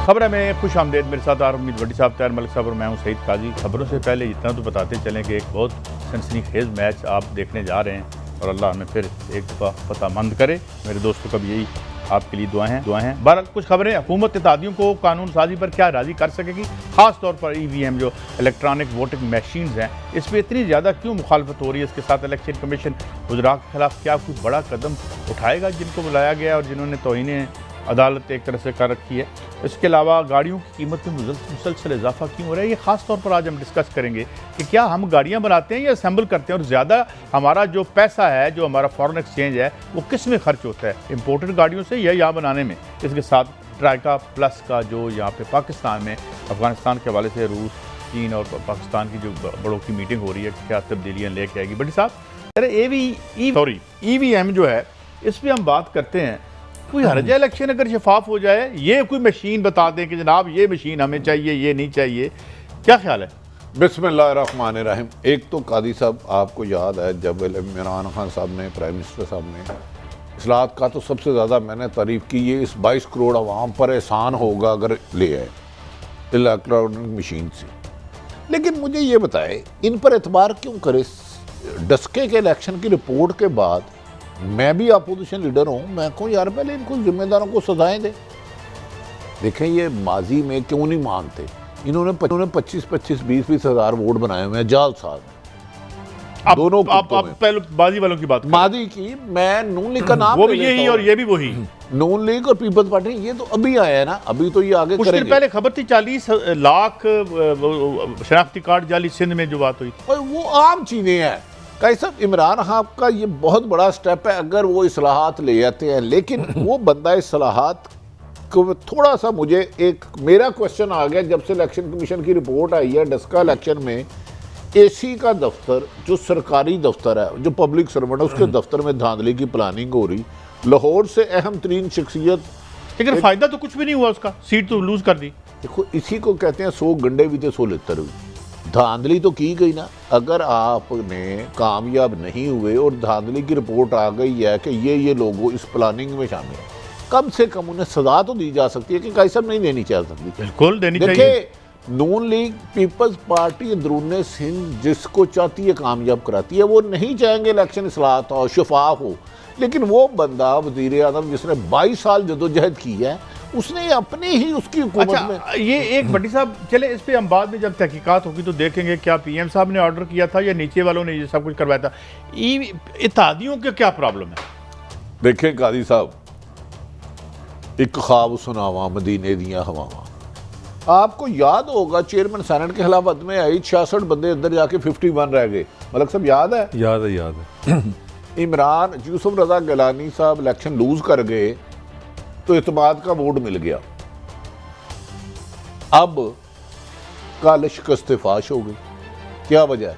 खबर में खुश आमदेद। मेरे साथ आरमीद भट्टी साहब, तैयार मलिक साहब और मैं हूं सईद काजी। खबरों से पहले इतना तो बताते चलें कि एक बहुत सनसनीखेज मैच आप देखने जा रहे हैं और अल्लाह हमें फिर एक दफ़ा फतहमंद करे। मेरे दोस्तों का भी यही आपके लिए दुआएं हैं। बहरहाल कुछ खबरें, हुकूमत इत्तेहादियों को कानून साजी पर क्या राज़ी कर सकेगी, ख़ास तौर पर EVM जो इलेक्ट्रॉनिक वोटिंग मशीन्स हैं, इस पर इतनी ज़्यादा क्यों मुखालफत हो रही है। इसके साथ इलेक्शन कमीशन वज़रा के खिलाफ क्या कोई बड़ा कदम उठाएगा जिनको बुलाया गया और जिन्होंने तौहीन अदालत एक तरह से कर रखी है। इसके अलावा गाड़ियों की कीमत में मुसलसल इजाफा क्यों हो रहा है, ये ख़ास तौर पर आज हम डिस्कस करेंगे कि क्या हम गाड़ियाँ बनाते हैं या असेंबल करते हैं, और ज़्यादा हमारा जो पैसा है, जो हमारा फॉरेन एक्सचेंज है, वो किस में खर्च होता है, इम्पोर्टेड गाड़ियों से या यहाँ बनाने में। इसके साथ ट्राइका प्लस का जो यहाँ पे पाकिस्तान में अफगानिस्तान के हवाले से रूस, चीन और पाकिस्तान की जो बड़ों की मीटिंग हो रही है, क्या तब्दीलियाँ लेके आएगी। बड़ी साहब, अरे EVM जो है, इस पर हम बात करते हैं। कोई हर्ज है इलेक्शन अगर शफाफ हो जाए, ये कोई मशीन बता दें कि जनाब ये मशीन हमें चाहिए, ये नहीं चाहिए, क्या ख्याल है? बिस्मिल्लाहिर्रहमानिर्रहीम। एक तो कादी साहब, आपको याद है जब इमरान खान साहब ने, प्राइम मिनिस्टर साहब ने इस्लाहत का तो सबसे ज़्यादा मैंने तारीफ़ की, ये इस 22 करोड़ आवाम पर एहसान होगा अगर ले आए इलेक्ट्रॉनिक मशीन से। लेकिन मुझे ये बताए, इन पर एतबार क्यों करे? डस्के के इलेक्शन की रिपोर्ट के बाद मैं भी अपोजिशन लीडर हूँ, मैं कहूँ यार पहले इनको जिम्मेदारों को सजाएं दें। देखें ये माजी में क्यों नहीं मानते, इन्होंने 25-25, 20-20 हज़ार वोट बनाए हुए हैं जाल साहब। दोनों आप पहले बाजी वालों की बात, माजी की, मैं नून लीग का नाम वो भी यही और ये भी वही, नून लीग और पीपल्स पार्टी, ये तो अभी आया है ना, अभी तो ये आगे करेंगे। पहले खबर थी 40 लाख शनाख्ती कार्ड जाली सिंध में जो बात हुई, और वो आम चीजें हैं। कई सब इमरान खान का ये बहुत बड़ा स्टेप है अगर वो इस्लाहात ले आते हैं, लेकिन वो बंदा इस्लाहात को थोड़ा सा, मुझे एक मेरा क्वेश्चन आ गया जब से इलेक्शन कमीशन की रिपोर्ट आई है। डस्का इलेक्शन में AC का दफ्तर, जो सरकारी दफ्तर है, जो पब्लिक सर्वेंट है, उसके दफ्तर में धांधली की प्लानिंग हो रही। लाहौर से अहम तरीन शख्सियत, लेकिन फायदा तो कुछ भी नहीं हुआ उसका, सीट तो लूज कर दी। देखो इसी को कहते हैं 100 गंडे भी थे 100 लितर हुई। धांधली तो की गई ना। अगर आपने कामयाब नहीं हुए और धांधली की रिपोर्ट आ गई है कि ये लोग इस प्लानिंग में शामिल हैं, कम से कम उन्हें सजा तो दी जा सकती है कि कई सब नहीं देनी चाह सकती। बिल्कुल देनी चाहिए। देखिए नून लीग पीपल्स पार्टी अंदरून सिंध जिसको चाहती है कामयाब कराती है। वो नहीं चाहेंगे इलेक्शन इस्लाहत हो, शफाफ हो, लेकिन वो बंदा वज़ीर आज़म जिसने 22 साल जदोजहद की है, उसने अपनी ही उसकी हुकूमत में। ये एक भट्टी साहब, चले इस पे हम बाद में जब तहकीकात होगी तो देखेंगे क्या PM साहब ने ऑर्डर किया था या नीचे वालों ने ये सब कुछ करवाया था। इत्तेहादियों के क्या प्रॉब्लम है? देखें कादी साहब, एक ख्वाब सुनावा मदीने दिया हवावा। आपको याद होगा चेयरमैन सेनेट के खिलाफ में आई, 66 बंदे अंदर जाके 51 रह गए। मलिक साहब याद है? याद है। इमरान यूसुफ रजा गिलानी साहब इलेक्शन लूज कर गए तो इत्तेमाद का वोट मिल गया। अब कल शिकस्त फाश हो गई। क्या वजह है?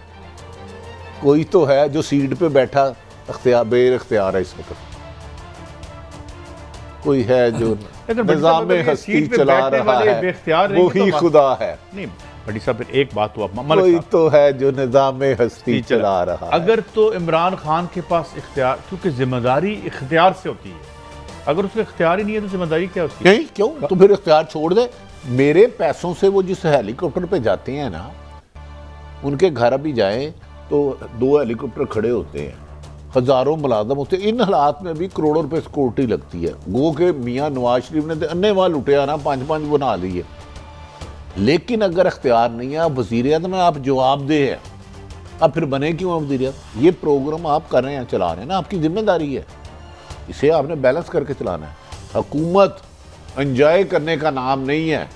कोई तो है जो सीट पे बैठा बेइख्तियार है इस वक्त, कोई है जो निज़ाम हस्ती चला रहा है, वो ही खुदा है। नहीं भट्टी साहब, फिर एक बात हुआ, कोई तो है जो निज़ाम हस्ती चला रहा है। अगर तो इमरान खान के पास इख्तियार, क्योंकि जिम्मेदारी इख्तियार से होती है, अगर उसका इख्तियार ही नहीं है तो जिम्मेदारी क्या उसकी? नहीं, क्यों? तो फिर इख्तियार छोड़ दे। मेरे पैसों से वो जिस हेलीकॉप्टर पे जाते हैं ना, उनके घर अभी जाएं तो 2 हेलीकॉप्टर खड़े होते हैं, हजारों मुलाजम होते हैं। इन हालात में भी करोड़ों रुपए सिक्योरिटी लगती है। गो के मियाँ नवाज शरीफ ने तो अन्ने वहाँ लुटिया ना, 5-5 बना लिए। लेकिन अगर इख्तियार नहीं है, आप वज़ीर आज़म में आप जवाबदेह है, आप फिर बने क्यों वज़ीर आज़म? ये प्रोग्राम आप कर रहे हैं, चला रहे हैं ना, आपकी जिम्मेदारी है, इसे आपने बैलेंस करके चलाना है। हुकूमत एंजॉय करने का नाम नहीं है,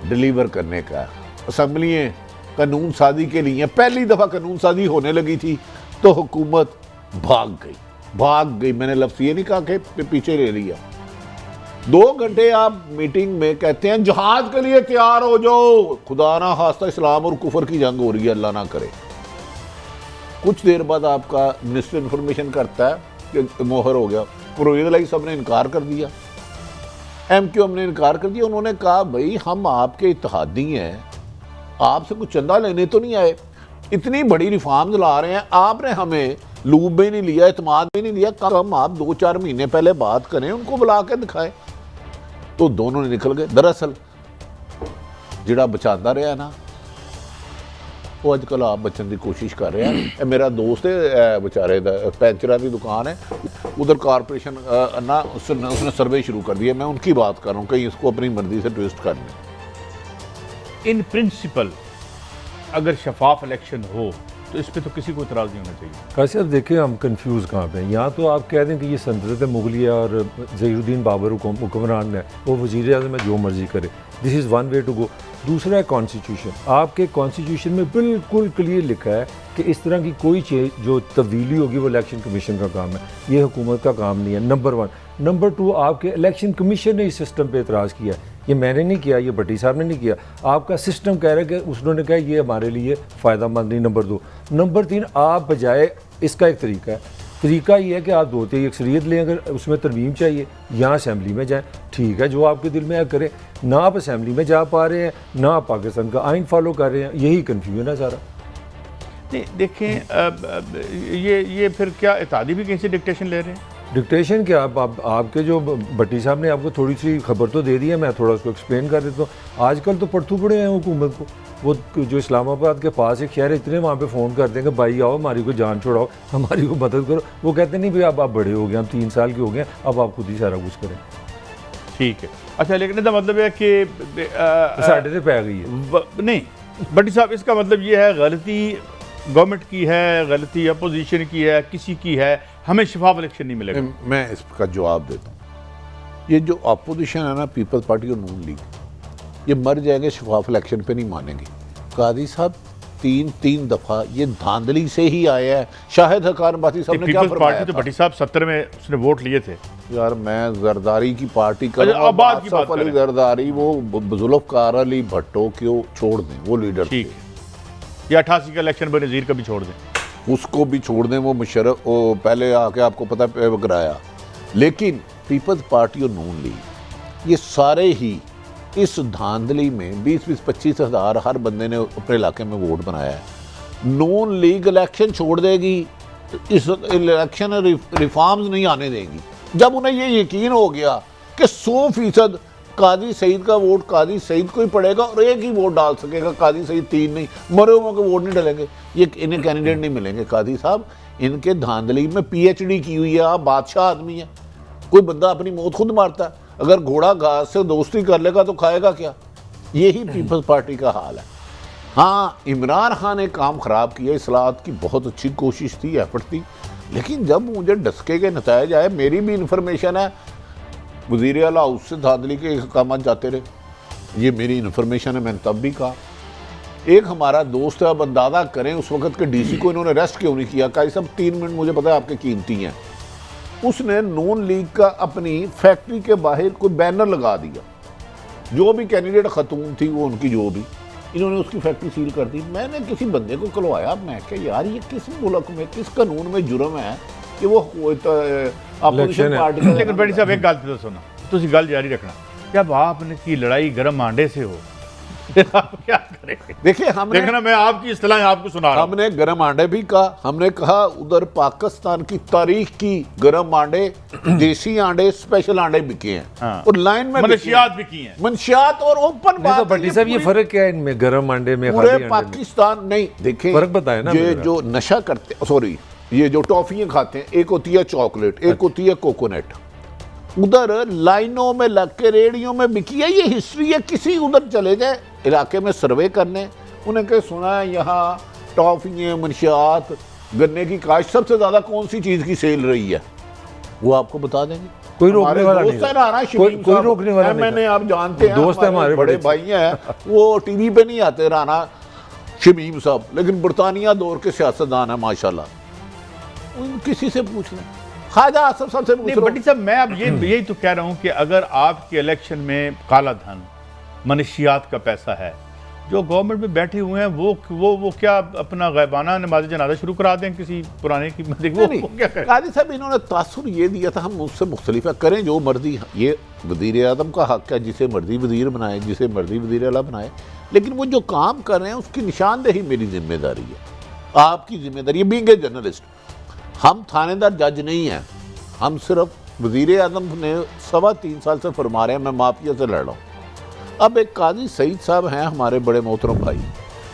डिलीवर करने का। असम्बलियाँ कानून साजी के लिए, पहली दफ़ा कानून साजी होने लगी थी तो हुकूमत भाग गई। मैंने लफ्ज़ ये नहीं कहा कि पीछे ले लिया। 2 घंटे आप मीटिंग में कहते हैं जहाज के लिए तैयार हो जाओ, खुदा ना खास्ता इस्लाम और कुफर की जंग हो रही है, अल्लाह ना करे। कुछ देर बाद आपका मिनिस्टर इंफॉर्मेशन करता है कि मोहर हो गया। परवेज़ इलाही साहब ने इनकार कर दिया, MQM ने इनकार कर दिया। उन्होंने कहा भाई हम आपके इत्तेहादी हैं, आपसे कुछ चंदा लेने तो नहीं आए, इतनी बड़ी रिफॉर्म्स ला रहे हैं, आपने हमें लूब में नहीं लिया, इत्तेमाद में नहीं लिया। कम आप 2-4 महीने पहले बात करें, उनको बुला के दिखाएं। तो दोनों ने निकल गए। दरअसल जिहड़ा बचाता रहा ना वो अजकल आप बचने की कोशिश कर रहे हैं। मेरा दोस्त है बेचारे पैंचर की दुकान है, उधर कारपोरेशन ना उसने सर्वे शुरू कर दिया। मैं उनकी बात कर रहा हूँ, कहीं इसको अपनी मर्जी से ट्विस्ट करने। इन प्रिंसिपल अगर शफाफ इलेक्शन हो तो इस पे तो किसी को इतराज़ नहीं होना चाहिए। काजी साहब देखिए हम कंफ्यूज कहाँ पे हैं। यहाँ तो आप कह दें कि ये सल्तनत मुगलिया और ज़हीरुद्दीन बाबर हुक्मरान है, वो वज़ीर आज़म है, जो मर्जी करे, this is one way to go. दूसरा है कॉन्स्टिट्यूशन। आपके कॉन्स्टिट्यूशन में बिल्कुल क्लियर लिखा है कि इस तरह की कोई चीज़ जो तब्दीली होगी वो इलेक्शन कमीशन का काम है, ये हुकूमत का काम नहीं है, नंबर 1। नंबर 2, आपके इलेक्शन कमीशन ने इस सिस्टम पे एतराज़ किया, ये मैंने नहीं किया, ये भट्टी साहब ने नहीं किया, आपका सिस्टम कह रहा है कि उन्होंने कहा ये हमारे लिए फ़ायदा मंद नहीं। नंबर 2। नंबर 3, आप बजाय इसका एक तरीका ये है कि आप 2/3 अक्सरियत लें, अगर उसमें तरमीम चाहिए यहाँ असेंबली में जाएँ, ठीक है, जो आपके दिल में है करें। ना आप असेंबली में जा पा रहे हैं, ना आप पाकिस्तान का आइन फॉलो कर रहे हैं, यही कन्फ्यूजन है सारा। नहीं देखें, ये फिर क्या इत्तेहादी भी कहीं से डिक्टेशन ले रहे हैं? डिक्टेशन क्या, आपके जो भट्टी साहब ने आपको थोड़ी सी खबर तो दे दी है, मैं थोड़ा उसको एक्सप्लेन कर देता हूँ। आजकल तो पड़तू पड़े हैं हुकूमत को, वो जो इस्लामाबाद के पास एक शहर है, इतने वहाँ पे फ़ोन करते हैं कि भाई आओ हमारी को जान छोड़ाओ, हमारी को मदद करो। वो कहते नहीं भाई अब आप बड़े हो गए, हम 3 साल के हो गए, अब आप खुद ही सारा कुछ करें। ठीक है, अच्छा, लेकिन इसका मतलब है कि साढ़े से पै गई है नहीं भट्टी साहब, इसका मतलब ये है गलती गवर्नमेंट की है, गलती अपोजिशन की है, किसी की है, हमें शफाफ इलेक्शन नहीं मिलेगा। मैं इसका जवाब देता हूँ। ये जो अपोजिशन है ना, पीपल्स पार्टी और नून लीग, ये मर जाएंगे, शफाफ इलेक्शन पे नहीं मानेंगे। काजी साहब 3 दफ़ा ये धांधली से ही आया है। शाहिद हकान बाती साहब ने क्या फरमाया पार्टी तो भट्टी साहब 70 में उसने वोट लिए थे। यार मैं जरदारी की पार्टी कर अच्छा, अब बात की बात करें। जरदारी वो जुल्फ़कार अली भट्टो को छोड़ दें, वो लीडर ठीक, या 88 का इलेक्शन बेनज़ीर का भी छोड़ दें, उसको भी छोड़ दें, वो मुशर्रफ वो पहले आके आपको पता कराया। लेकिन पीपल्स पार्टी और नून लीग ये सारे ही इस धांधली में 20-25 हज़ार हर बंदे ने अपने इलाके में वोट बनाया है। नून लीग इलेक्शन छोड़ देगी, इस इलेक्शन रिफॉर्म्स नहीं आने देगी। जब उन्हें ये यकीन हो गया कि 100% काजी सईद का वोट काजी सईद को ही पड़ेगा और एक ही वोट डाल सकेगा, काजी सईद 3 नहीं, मरे हुए के वोट नहीं डलेंगे, ये इन्हें कैंडिडेट नहीं मिलेंगे। काजी साहब इनके धांधली में PhD की हुई है, आप बादशाह आदमी है। कोई बंदा अपनी मौत खुद मारता है, अगर घोड़ा घास से दोस्ती कर लेगा तो खाएगा क्या? यही पीपल्स पार्टी का हाल है। हाँ, इमरान खान ने काम ख़राब किया, इस्लाहत की बहुत अच्छी कोशिश थी, एफर्ट थी, लेकिन जब मुझे डस्के के नतायज आए, मेरी भी इंफॉर्मेशन है वज़ीर आला हाउस से धांधली के काम जाते रहे, ये मेरी इन्फॉर्मेशन है, मैंने तब भी कहा। एक हमारा दोस्त है, अब अंदाज़ा करें उस वक्त के DC को इन्होंने अरेस्ट क्यों नहीं किया। काई सब 3 मिनट मुझे पता है आपके कीमती हैं। उसने नून लीग का अपनी फैक्ट्री के बाहर कोई बैनर लगा दिया, जो भी कैंडिडेट खतून थी वो उनकी, जो भी, इन्होंने उसकी फैक्ट्री सील कर दी। मैंने किसी बंदे को खुलवाया, मैं क्या यार ये किस मुल्क में किस कानून में जुर्म है कि वो अपोजिशन पार्टी। लेकिन बड़ी साहब एक गल तो सुनो, तुसी गल जारी रखना, जब आपने की लड़ाई गर्म आंडे से हो आप क्या करेंगे? देखिए हमने देखना, मैं आपकी इस्तेलाह आपको सुना रहा हूं। हमने गरम आंडे भी कहा, हमने कहा उधर पाकिस्तान की तारीख की गरम आंडे, देसी आंडे, स्पेशल आंडे बिके हैं। हाँ। और लाइन में मनशियात बिकी हैं, मनशियात और ओपन बात तो भट्टी साहब ये फर्क क्या है इनमें, गर्म अंडे में, पूरे खाली अंडे में? पाकिस्तान नहीं, देखें फर्क बताए ना ये मेरा। जो नशा करते, सॉरी, ये जो टॉफियां खाते हैं, एक होती है चॉकलेट, एक होती है कोकोनट, उधर लाइनों में लग के रेडियो में बिकी है। ये हिस्ट्री है, किसी उधर चले जाए इलाके में सर्वे करने, उन्हें कहीं सुना है यहाँ टॉफियाँ, मनशियात, गन्ने की काश्त, सबसे ज़्यादा कौन सी चीज़ की सेल रही है, वो आपको बता देंगे। कोई रोकने वाला नहीं, कोई रोकने वाला नहीं। मैंने आप जानते हैं, दोस्त है हमारे बड़े भाई हैं, वो टीवी पे नहीं आते, राना शमीम साहब, लेकिन बरतानिया दौर के सियासतदान है माशाल्लाह, उन किसी से पूछ लें, ख्वाजा आसफ साहब से पूछ। बट्टी साहब मैं अब यही तो कह रहा हूं कि अगर आपके इलेक्शन में काला धन, मनशियात का पैसा है, जो गवर्नमेंट में बैठे हुए हैं वो क्या अपना गैबाना नमाज जनाजा शुरू करा दें किसी पुराने की? वो क्या करें? काजी साहब इन्होंने तासुर ये दिया था, हम मुझसे मुख्तलिफ है, करें जो मर्जी, ये वज़ीर आज़म का हक है, जिसे मर्जी वज़ीर बनाए, जिसे मर्जी वज़ीर आला बनाए, लेकिन वो जो काम कर रहे हैं उसकी निशानदेही मेरी जिम्मेदारी है, आपकी जिम्मेदारी है। बीइंग ए जर्नलिस्ट, हम थानेदार जज नहीं हैं, हम सिर्फ वज़ीर आज़म ने 3.25 साल से फरमा रहे हैं मैं माफिया से लड़ रहा हूँ। अब एक काजी सईद साहब हैं हमारे बड़े मोहतरम भाई,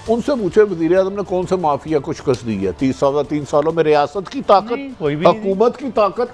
उनसे पूछे वज़ीर आज़म ने कौन से माफिया को शिकस्त दी है 3 सालों में? रियासत की ताकत, हुकूमत की ताकत,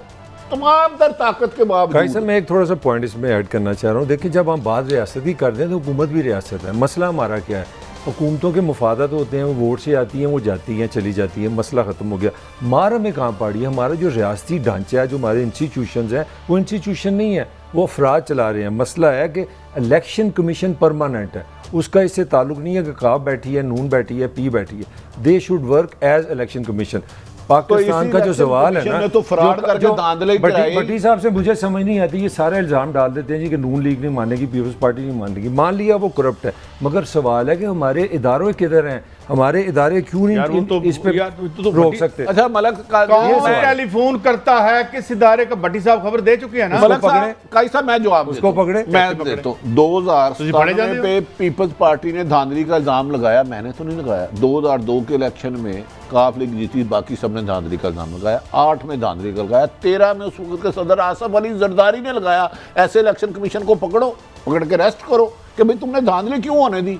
तमाम तर ताकत के भाई साहब बावजूद। मैं एक थोड़ा सा पॉइंट इसमें ऐड करना चाह रहा हूँ। देखिए जब हम बात रियासत की करते हैं तो हुकूमत भी रियासत है। मसला हमारा क्या है, हुकूमतों के मुफादत होते हैं, वो वोट से आती हैं, वो जाती हैं, चली जाती हैं, मसला ख़त्म हो गया। मार हमें कहाँ पाड़ी है? हमारा जो रियासती ढांचा है, जो हमारे इंस्टीट्यूशन हैं, वो इंस्टीट्यूशन नहीं है, वो अफराद चला रहे हैं। मसला है कि इलेक्शन कमीशन परमानेंट है, उसका इससे ताल्लुक नहीं है कि काब बैठी है, नून बैठी है, पी बैठी है। They should work as election commission. Pakistan का जो सवाल है ना, तो फ्रॉड करके धांधले कराए। भट्टी साहब से मुझे समझ नहीं आती, ये सारे इल्ज़ाम डाल देते हैं जी कि नून लीग नहीं मानेगी, पीपल्स पार्टी नहीं मानेगी। मान लिया वो करप्ट है, मगर सवाल है कि हमारे इदारों किधर हैं? हमारे इदारे क्यों नहीं इस पे रोक सकते? अच्छा मलक कौन टेलीफोन करता है किस इदारे का? भट्टी साहब खबर दे चुके हैं ना। मलक साहब काई साहब मैं जवाब उसको पकड़े, मैं देता हूँ। 2017 पे पीपल्स पार्टी ने धांधली का इल्जाम लगाया, मैंने तो नहीं लगाया। 2002 के इलेक्शन में काफ लीग जीती, बाकी सबने धांधली का इल्जाम लगाया। 8 में धांधली का लगाया, 13 में उस वक्त के सदर आसफ अली जरदारी ने लगाया। ऐसे इलेक्शन कमीशन को पकड़ो, पकड़ के अरेस्ट करो कि भाई तुमने धांधली क्यों होने दी।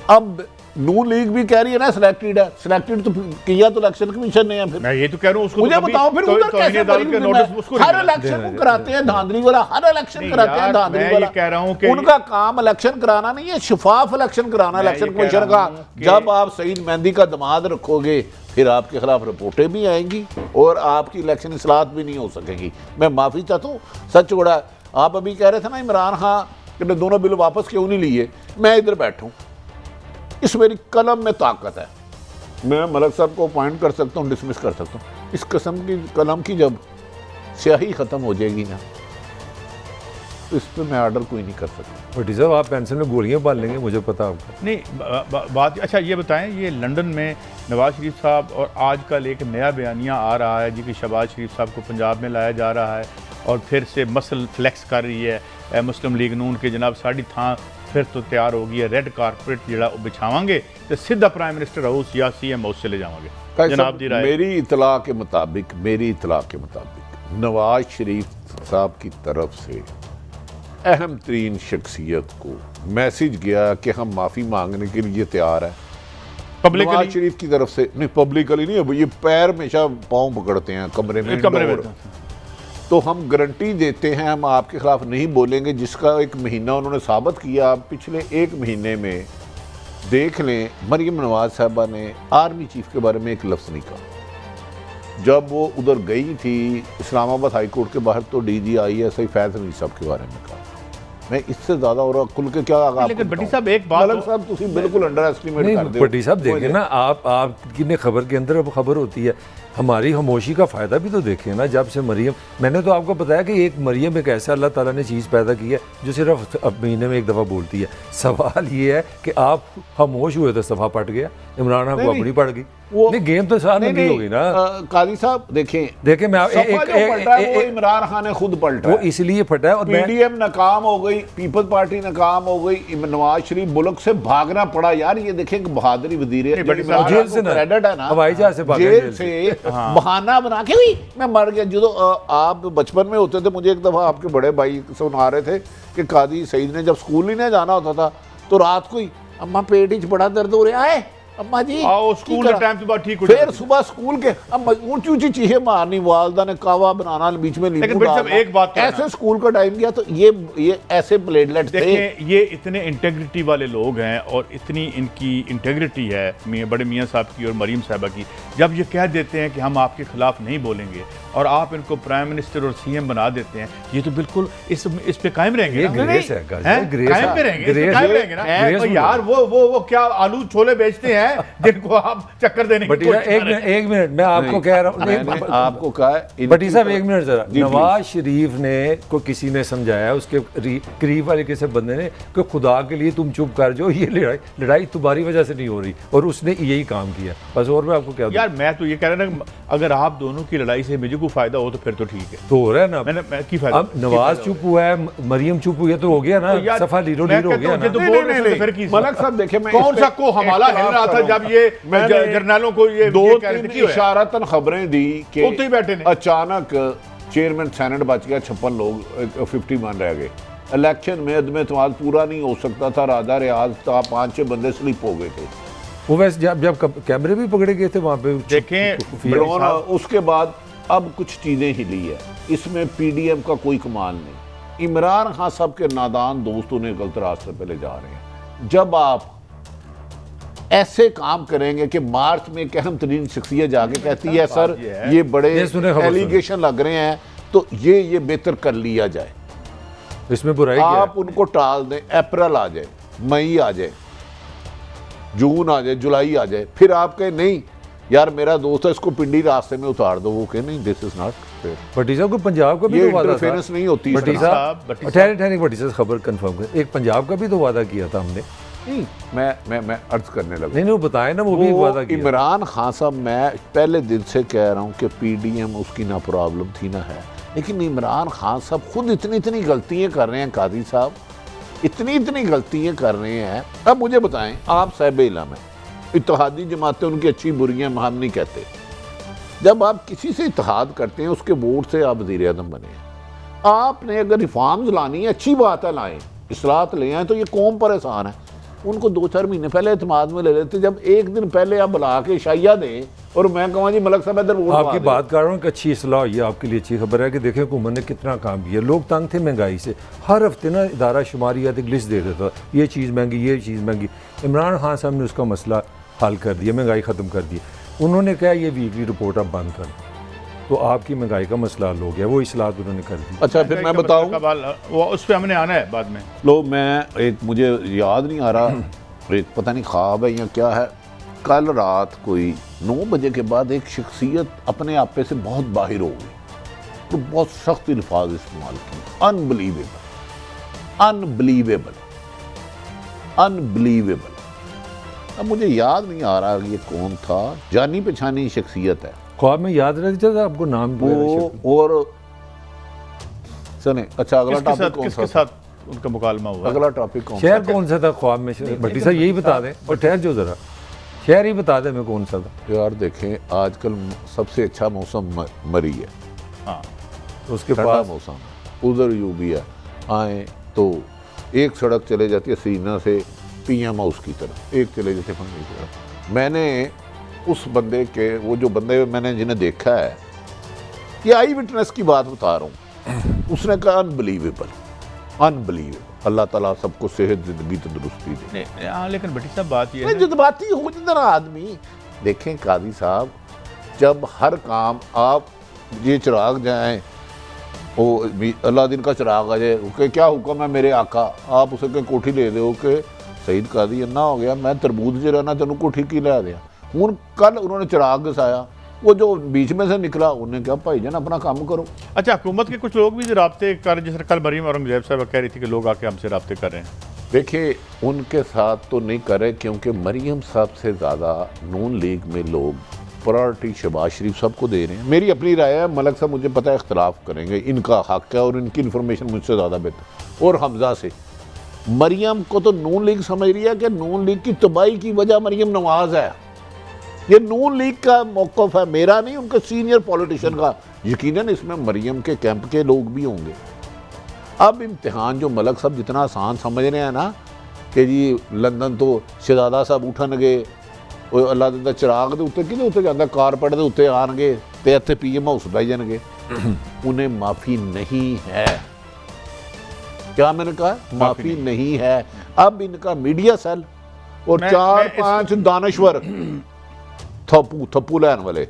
अब नून लीग भी कह रही है ना सिलेक्टेड है, सिलेक्टेड तो किया तो इलेक्शन कमीशन ने है। फिर मैं ये तो कह रहा हूँ उसको मुझे बताओ फिर उधर कैसे हर इलेक्शन को कराते हैं धांधली वाला, हर इलेक्शन कराते हैं धांधली वाला। कह रहा हूँ कि उनका काम इलेक्शन कराना नहीं है, शफाफ इलेक्शन कराना इलेक्शन कमीशन का। जब आप सईद मेहंदी का दमाद रखोगे फिर आपके खिलाफ रिपोर्टें भी आएंगी और आपकी इलेक्शन इस्लाहत भी नहीं हो सकेगी। मैं माफ़ी चाहता हूँ, सच बड़ा। आप अभी कह रहे थे ना इमरान खान कि दोनों बिल वापस क्यों नहीं लिए। मैं इधर बैठूँ, इस मेरी कलम में ताकत है, मैं मलक साहब को अपॉइंट कर सकता हूँ, डिसमिस कर सकता हूँ। इस किस्म की कलम की जब स्याही ख़त्म हो जाएगी ना, तो इस पर मैं ऑर्डर कोई नहीं कर सकता। भट्टी साहब आप पेंसिल में गोलियां बांध लेंगे, मुझे पता आपको नहीं बात। अच्छा ये बताएं, ये लंदन में नवाज शरीफ साहब और आजकल एक नया बयानिया आ रहा है जी कि शहबाज शरीफ साहब को पंजाब में लाया जा रहा है और फिर से मसल फ्लैक्स कर रही है मुस्लिम लीग नून के जनाब साड़ी थां फिर तो तैयार हो गई है, रेड कारपेट जरा बिछावांगे तो सीधा प्राइम मिनिस्टर हाउस या CM हाउस चले जावांगे। जनाब दी राय। मेरी इतला के मुताबिक नवाज शरीफ साहब की तरफ से अहम तरीन शख्सियत को मैसेज गया कि हम माफ़ी मांगने के लिए तैयार है। नवाज शरीफ की तरफ से नहीं, पब्लिकली नहीं, ये पैर हमेशा पाँव पकड़ते हैं कमरे में। तो हम गारंटी देते हैं हम आपके खिलाफ नहीं बोलेंगे, जिसका 1 महीना उन्होंने साबित किया। पिछले 1 महीने में देख लें, मरियम नवाज साहबा ने आर्मी चीफ के बारे में एक लफ्ज़ नहीं कहा। जब वो उधर गई थी इस्लामाबाद हाई कोर्ट के बाहर, तो DG ISI फैज़ हमीद साहब के बारे में कहा। मैं इससे ज़्यादा और खुल के क्या लेकिन भट्टी साहब एक बात साहब तुम बिल्कुल अंडर एस्टिमेट कर दो। भट्टी साहब देखें ना, आपकी खबर के अंदर अब खबर होती है, हमारी खामोशी का फ़ायदा भी तो देखें ना। जब से मरियम, मैंने तो आपको बताया कि एक मरियम एक ऐसा अल्लाह ताला ने चीज़ पैदा की है जो सिर्फ अब महीने में 1 दफ़ा बोलती है। सवाल ये है कि आप खामोश हुए तो सफ़ा पट गया, इमरान खान को अपनी पड़ गई। नहीं गेम तो साथ नहीं होगी ना। काजी साहब देखें मैं वो इमरान खान ने खुद पलटा, वो इसलिए फटा है और PDM नाकाम हो गई, पीपल्स पार्टी नाकाम हो गई, नवाज शरीफ मुल्क से भागना पड़ा। यार ये देखें कि बहादुरी वजीर जेल से क्रेडिट है ना, हवाई जहाज से जेल से बहाना बना के हुई मैं मर गया। जो आप बचपन में होते थे, मुझे एक दफ़ा आपके बड़े भाई सुना रहे थे कि काजी सईद ने जब स्कूल नहीं जाना होता था तो रात को ही अम्मा पेट ही बड़ा दर्द हो रहा है, अम्मा जी आओ स्कूल के टाइम के बाद ठीक हो फिर सुबह स्कूल के ऊंची ऊंची चीजें मारनी, वालदा ने कावा बनाना, बीच में नींबू डालना। एक बात ऐसे स्कूल का टाइम गया तो ये ऐसे प्लेटलेट थे। ये इतने इंटेग्रिटी वाले लोग हैं और इतनी इनकी इंटेग्रिटी है बड़े मियाँ साहब की और मरीम साहबा की, जब ये कह देते हैं कि हम आपके खिलाफ नहीं बोलेंगे और आप इनको प्राइम मिनिस्टर और CM बना देते हैं, ये तो बिल्कुल इस पे कायम रहेंगे यार। वो क्या आलू छोले बेचते हैं जिनको आप चक्कर देने की कोशिश। एक मिनट मैं आपको कह रहा हूँ, आपको कहा भट्टी साहब 1 मिनट जरा। नवाज शरीफ ने को किसी ने समझाया, उसके करीब वाले किसी बंदे ने कि खुदा के लिए तुम चुप कर जाओ, ये लड़ाई तुम्हारी वजह से नहीं हो रही, और उसने यही काम किया बस। और मैं आपको क्या यार, मैं तो ये कह रहा ना, अगर आप दोनों की लड़ाई से मुझे को फायदा हो तो फिर तो ठीक है, तो हो रहा है ना। मैंने की फायदा। अब नवाज चुप हुआ है, मरियम चुप हुई है, तो हो गया ना, सफा लीरो लीरो हो गया ना। मलक साहब देखे, कौन सा को हमारा हिल रहा था जब ये जर्नलों को ये 2-3 इशारतन खबरें दी कि बैठे अचानक चेयरमैन सेनेट बच गया, 56 लोग 51 रह गए। इलेक्शन में अदम एतमाद पूरा नहीं हो सकता था, राजा रियाज था, 5-6 बंदे स्लिप हो गए थे। वो वैसे जब कैमरे भी पकड़े गए थे वहाँ पे देखें ड्रोन, उसके बाद अब कुछ चीज़ें हिली है, इसमें पीडीएम का कोई कमाल नहीं। इमरान खान साहब के नादान दोस्त उन्हें गलत रास्ते पे ले जा रहे हैं। जब आप ऐसे काम करेंगे कि मार्च में एक अहम तरीन शख्सियत जाके कहती है सर ये बड़े एलिगेशन लग रहे हैं तो ये बेहतर कर लिया जाए, इसमें बुराई आप उनको टाल दें, अप्रैल आ जाए, मई आ जाए, जून आ जाए, जुलाई आ जाए, फिर आप कहें नहीं यार मेरा दोस्त है इसको पिंडी रास्ते में उतार दो, वो कहे नहीं दिस इज नॉट फेयर। भट्टी साहब को पंजाब का भी तो वादा था, नहीं होती भट्टी साहब ठहरे भट्टी साहब खबर कंफर्म कर, एक पंजाब का भी तो वादा किया था हमने। नहीं मैं अर्ज करने लगा, नहीं वो बताए ना, वो भी वादा किया। इमरान खान साहब, मैं पहले दिन से कह रहा हूँ कि पीडीएम उसकी ना प्रॉब्लम थी ना है, लेकिन इमरान खान साहब खुद इतनी गलतियां कर रहे हैं, कादी साहब इतनी गलतियां कर रहे हैं। अब मुझे बताएं, आप साहिब इल्म हैं, इत्तेहादी जमातें उनकी अच्छी बुरियां हम नहीं कहते, जब आप किसी से इत्तेहाद करते हैं उसके वोट से आप वज़ीर आज़म बने हैं, आपने अगर रिफॉर्म्स लानी है अच्छी बात है, लाएं, इस्लाहत ले आए, तो ये कौम पर एहसान है। उनको 2-4 महीने पहले एतमाद में ले लेते, जब एक दिन पहले आप बुला के शाइया दें और मैं कहूँ जी मलक साहब इधर वोट आपकी बात कर रहा हूँ कि अच्छी इस्लाह हुई है, आपके लिए अच्छी खबर है कि देखें हुकूमत ने कितना काम किया। लोग तंग थे महंगाई से, हर हफ्ते ना इदारा शुमारियात एक लिस्ट दे देता, ये चीज़ महंगी, ये चीज़ महंगी। इमरान खान साहब ने उसका मसला हल कर दिया, महंगाई ख़त्म कर दी। उन्होंने कहा ये वीकली रिपोर्ट अब बंद कर, तो आपकी महंगाई का मसला हल हो गया, वो इस्लाह उन्होंने कर दी। अच्छा फिर मैं बताऊँ, वो उस पर हमने आना है बाद में। लो मैं एक, मुझे याद नहीं आ रहा, एक पता नहीं ख्वाब है या क्या है, कल रात कोई 9 बजे के बाद एक शख्सियत अपने आप पे से बहुत बाहर हो गई, तो बहुत सख्त अल्फाज इस्तेमाल किए, अनबिलीवेबल अनबिलीवेबल अनबिलीवेबल। अब मुझे याद नहीं आ रहा ये कौन था, जानी पहचानी शख्सियत है, ख्वाब में याद रह जाता आपको नाम वो। और सुने, अच्छा अगला टॉपिक कौन किसके सा, साथ उनका मुकालमा हुआ, अगला टॉपिक कौन सा, शहर कौन सा था ख्वाब में? भट्टी साहब यही बता दें, और ठहर जो ज़रा शहर ही बता दें मैं कौन सा था। यार देखें आजकल सबसे अच्छा मौसम मरी है, हाँ उसके ठंडा पास मौसम, उधर यूबिया आए तो एक सड़क चले जाती है सीना से पीएम हाउस की तरफ, एक चले जाते फंडी की तरफ। मैंने उस बंदे के, वो जो बंदे मैंने जिन्हें देखा है, ये आई विटनेस की बात बता रहा हूँ, उसने कहा अनबिलीवेबल अनबिलीवेबल। अल्लाह ताला सबको सेहत जिंदगी तंदुरुस्ती दे। हाँ लेकिन भट्टी साहब बात ये है जज्बाती हो जितना आदमी। देखें कादी साहब, जब हर काम आप ये चिराग जाएं, वो अल्लाह दिन का चिराग आ जाए, ओके क्या हुक्म है मेरे आका, आप उसे कहीं कोठी ले दो कि सईद कादी इन्ना हो गया मैं तरबूज ज रहना तेन कोठी की लै दिया। हूँ कल उन्होंने चिराग घसाया, वो जो बीच में से निकला उन्हें कहा भाई जान अपना काम करो। अच्छा हुकूमत के कुछ लोग भी रब्ते कर, जैसे कल मरीम औरंगजेब साहब कह रही थी कि लोग आके हमसे रब्ते कर रहे हैं। देखिए उनके साथ तो नहीं कर रहे, क्योंकि मरीम साहब से ज़्यादा नून लीग में लोग प्रायोरिटी शहबाज शरीफ साहब को दे रहे हैं। मेरी अपनी राय है, मलक साहब मुझे पता है इख्तलाफ करेंगे, इनका हक है और इनकी इन्फॉर्मेशन मुझसे ज़्यादा बेहतर। और हमजा से मरीम को तो नून लीग समझ रही है कि नून लीग की तबाही की वजह मरीम नवाज है। ये नून लीग का मौक़िफ़ है, मेरा नहीं, उनके सीनियर पॉलिटिशियन का। यकीनन इसमें मरीम के कैंप के लोग भी होंगे। अब इम्तिहान जो मलक साहब जितना आसान समझ रहे हैं ना कि जी लंदन तो शहजादा साहब उठनगे, अल्लाह दा चिराग के उत्ते कि उत्ते जाता कारपेट के उत्ते आएंगे तो इत्थे पीएम हाउस बह जाएंगे। उन्हें माफ़ी नहीं है। क्या मैंने कहा? माफ़ी नहीं है। अब इनका मीडिया सेल और 4-5 दानश्वर थप्पू लैन वाले